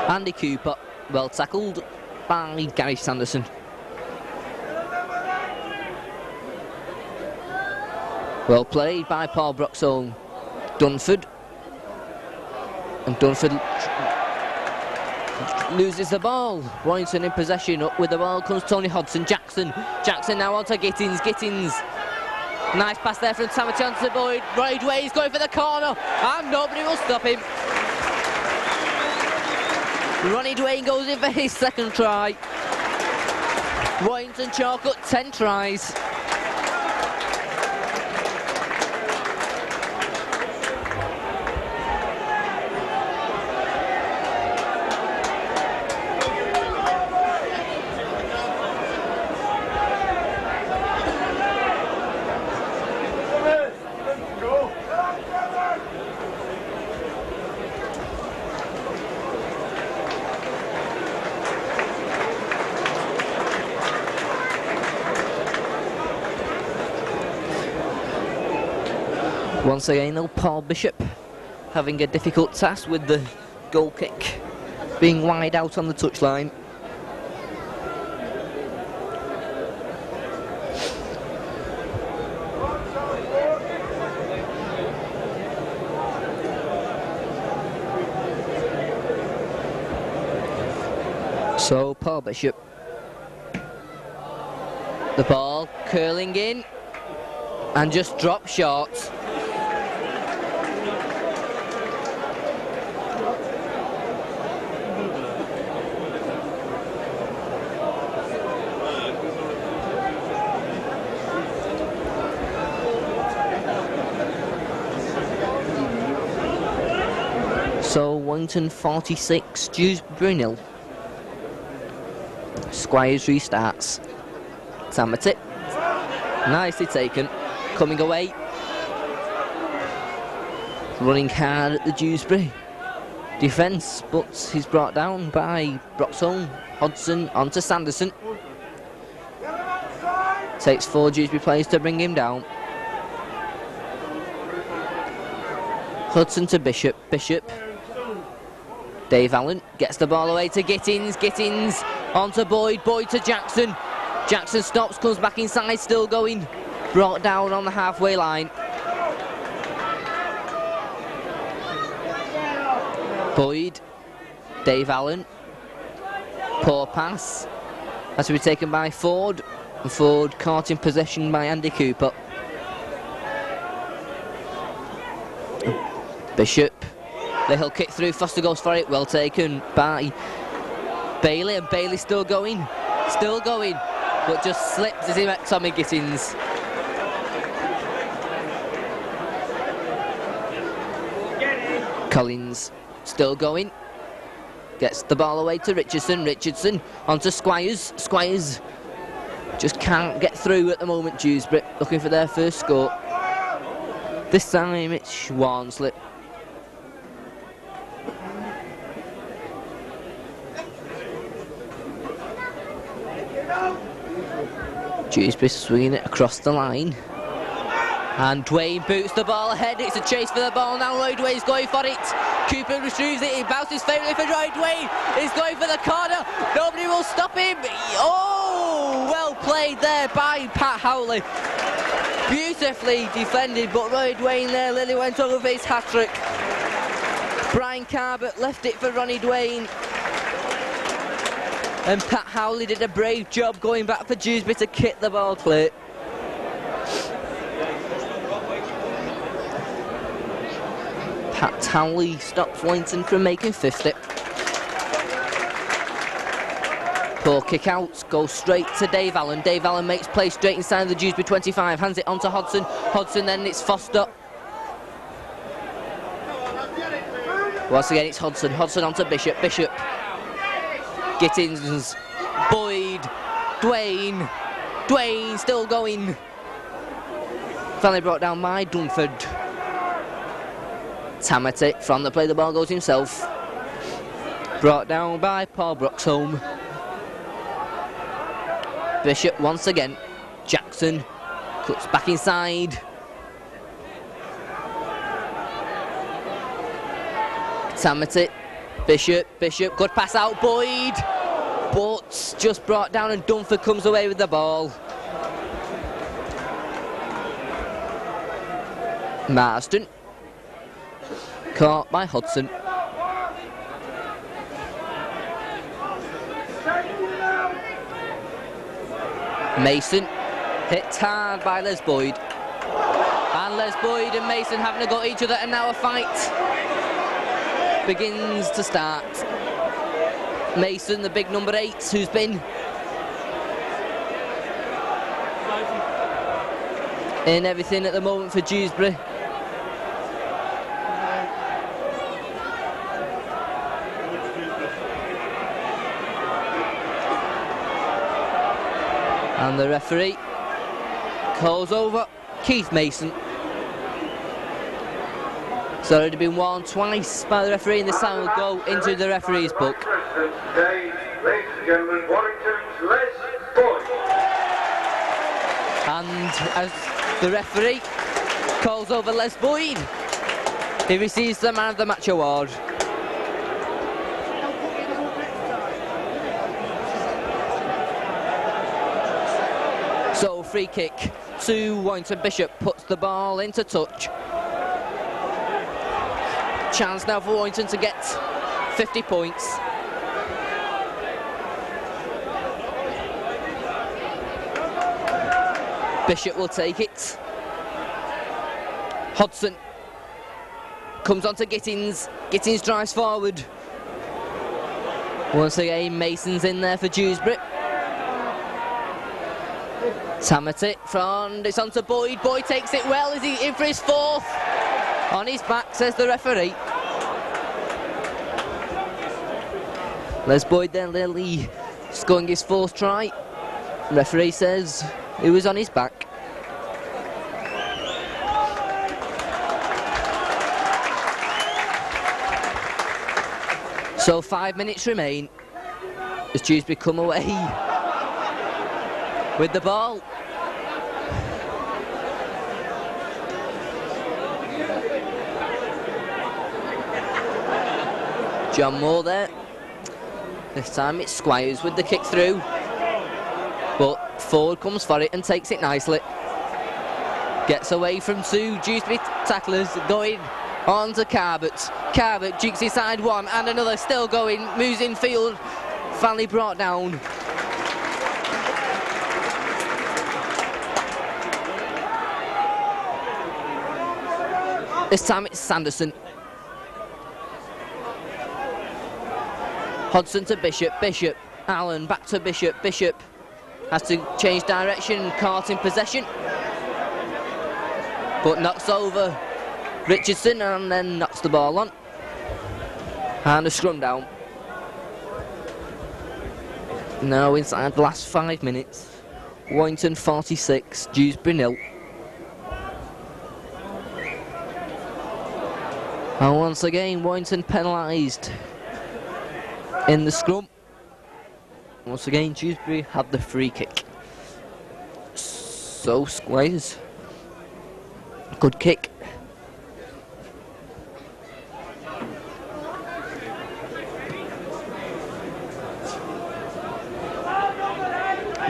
Andy Cooper, well tackled by Gary Sanderson. Well played by Paul Broxholm. Dunford. And Dunford loses the ball. Warrington in possession. Up with the ball comes Tony Hodson. Jackson now onto Gittins. Nice pass there from Tamati onto Boyd. Right way, he's going for the corner, and nobody will stop him. Ronnie Dwayne goes in for his second try. Warrington chalk up 10 tries. Once again though, Paul Bishop having a difficult task with the goal kick being wide out on the touchline. So Paul Bishop, the ball curling in and just drop short. So Warrington 46, Dewsbury nil. Squires restarts. Tamati. Nicely taken. Coming away. Running hard at the Dewsbury defence, but he's brought down by Broxholm. Hodson onto Sanderson. Takes 4 Dewsbury players to bring him down. Hudson to Bishop. Dave Allen gets the ball away to Gittins onto Boyd to Jackson. Jackson stops, comes back inside, still going. brought down on the halfway line. Boyd, Dave Allen, poor pass, has to be taken by Ford, and Ford caught in possession by Andy Cooper. Bishop, Little kick through, Foster goes for it, well taken by Bailey, and Bailey's still going, but just slips as he met Tommy Gittins. Collins still going, gets the ball away to Richardson onto Squires. Squires just can't get through at the moment. Dewsbury looking for their first score. This time it's Schwansley. Dewsbury swinging it across the line. And Dwayne boots the ball ahead. It's a chase for the ball now. Roy Dwayne's going for it. Cooper retrieves it. He bounces favorably for Roy Dwayne. He's going for the corner. Nobody will stop him. Oh, well played there by Pat Howley. Beautifully defended, but Roy Dwayne there nearly went over for his hat-trick. Brian Carbett left it for Ronnie Dwayne. And Pat Howley did a brave job going back for Dewsbury to kick the ball clear. Pat Howley stops Warrington from making 50. Poor kick out, goes straight to Dave Allen. Dave Allen makes play straight inside the Dewsbury 25, hands it on to Hodson. Hodson, then it's Foster. Once again it's Hodson. Hodson onto Bishop. Bishop. Gittins. Boyd. Dwayne. Dwayne still going. Finally brought down by Dunford. Tamati from the play, the ball goes himself. Brought down by Paul Broxholm. Bishop once again. Jackson cuts back inside. Tamati. Bishop, good pass out, Boyd. But just brought down and Dunford comes away with the ball. Marston. Caught by Hudson. Mason hit hard by Les Boyd. And Les Boyd and Mason having a go at each other, and now a fight begins to start. Mason, the big number 8, who's been in everything at the moment for Dewsbury. And the referee calls over Keith Mason. It's already been warned twice by the referee, and this time will go into the referee's book. Today, ladies and gentlemen, Warrington's Les Boyd. And as the referee calls over Les Boyd, he receives the Man of the Match award. So free kick to Warrington. Bishop puts the ball into touch. Chance now for Warrington to get 50 points. Bishop will take it. Hodson comes on to Gittins. Gittins drives forward. Once again, Mason's in there for Dewsbury. Tamati from, it's on to Boyd. Boyd takes it well. Is he in for his 4th? On his back, says the referee. Les Boyd then nearly scoring his 4th try. Referee says he was on his back. So 5 minutes remain as Dewsbury come away with the ball. John Moore there. This time it's Squires with the kick through. But Ford comes for it and takes it nicely. Gets away from two Dewsbury tacklers, going on to Carbot. Carbot jukes inside one and another, still going, moves in field, finally brought down. This time it's Sanderson. Hodgson to Bishop, Bishop, Allen back to Bishop, Bishop has to change direction, caught in possession, but knocks over Richardson and then knocks the ball on. And a scrum down. Now inside the last 5 minutes. Warrington 46, Dewsbury 0. And once again, Warrington penalised in the scrum. Once again, Dewsbury had the free kick. So Squires, good kick.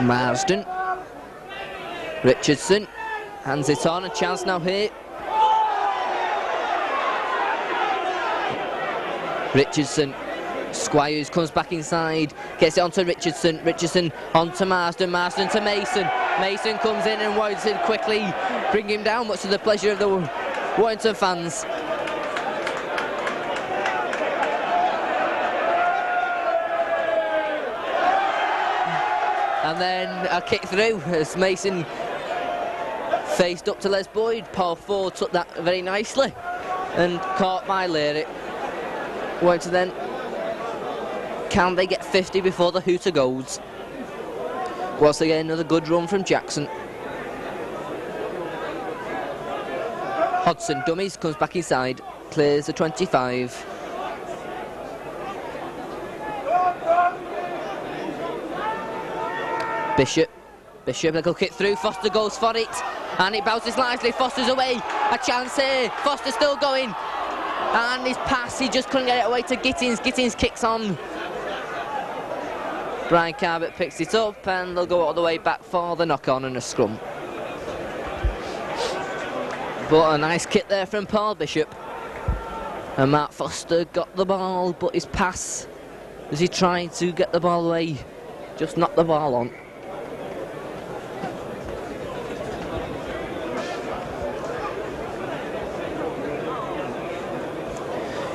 Marsden, Richardson hands it on, a chance now here. Richardson, Squires comes back inside, gets it onto Richardson, Richardson onto Marsden, Marsden to Mason, Mason comes in and Warrington quickly bring him down, much to the pleasure of the Warrington fans. And then a kick through as Mason faced up to Les Boyd. Paul Ford took that very nicely and caught by Leary. Warrington then, can they get 50 before the hooter goes? Once again, another good run from Jackson. Hodgson dummies, comes back inside, clears the 25. Bishop, a good kick through, Foster goes for it, and it bounces nicely, Foster's away, a chance here, Foster still going, and his pass, he just couldn't get it away to Gittins, Gittins kicks on. Brian Carbot picks it up, and they'll go all the way back for the knock-on and a scrum. But a nice kick there from Paul Bishop, and Mark Foster got the ball, but his pass, as he tried to get the ball away, just knocked the ball on.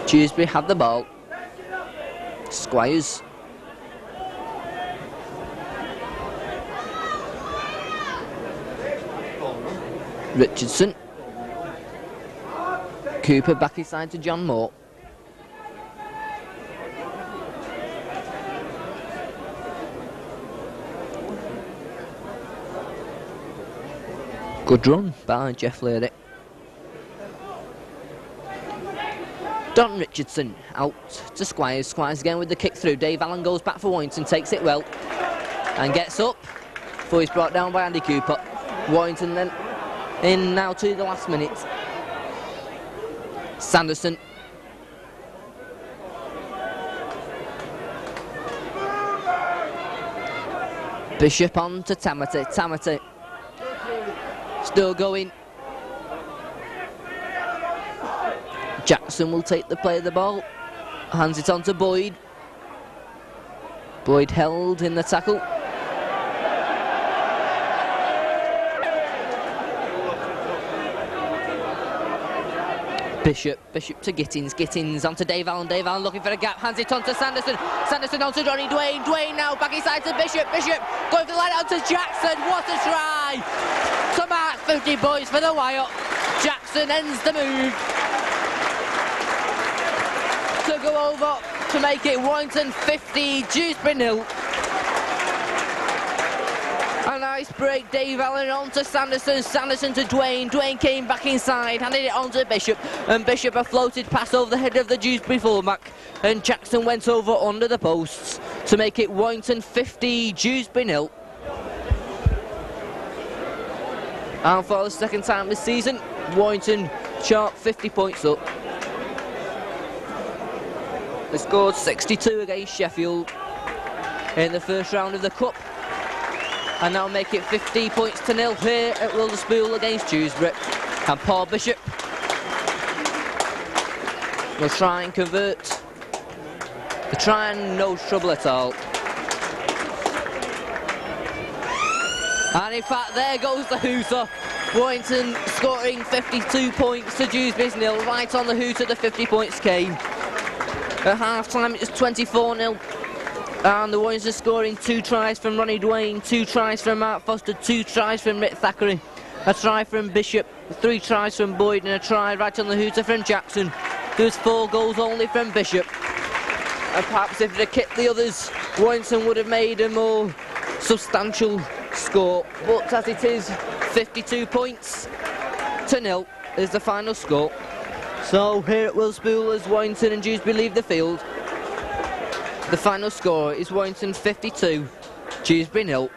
Dewsbury had the ball. Squires. Richardson. Cooper back inside to John Moore. Good run by Jeff Leary. Don Richardson out to Squires. Squires again with the kick through. Dave Allen goes back for Warrington, takes it well and gets up before he's brought down by Andy Cooper. Warrington then in now to the last minute. Sanderson. Bishop on to Tamati. Tamati still going. Jackson will take the play of the ball, hands it on to Boyd. Boyd held in the tackle. Bishop to Gittins, Gittins onto Dave Allen looking for a gap, hands it on to Sanderson, Sanderson on to Johnny Dwayne, Dwayne now back inside to Bishop, Bishop going for the line out to Jackson, what a try! To mark 50 points for the Wyatt. Jackson ends the move. To go over to make it Warrington 50, Dewsbury 0. A nice break, Dave Allen on to Sanderson, Sanderson to Dwayne, Dwayne came back inside, handed it on to Bishop, and Bishop a floated pass over the head of the Dewsbury fullback, and Jackson went over under the posts to make it Warrington 50, Dewsbury 0. And for the second time this season, Warrington sharp 50 points up. They scored 62 against Sheffield in the first round of the Cup. and now make it 50 points to 0 here at Wilderspool against Dewsbury. And Paul Bishop will try and convert. They're trying no trouble at all. And in fact, there goes the hooter. Warrington scoring 52 points to Dewsbury's 0, right on the hooter the 50 points came. At half-time it was 24-0. And the Warriors are scoring 2 tries from Ronnie Dwayne, 2 tries from Mark Foster, 2 tries from Rick Thackeray, a try from Bishop, 3 tries from Boyd, and a try right on the hooter from Jackson. There was 4 goals only from Bishop. And perhaps if they'd kicked the others, Warrington would have made a more substantial score. But as it is, 52 points to 0 is the final score. So here at Wilderspool, as Warrington and Dewsbury leave the field, the final score is Warrington 52, Dewsbury 0.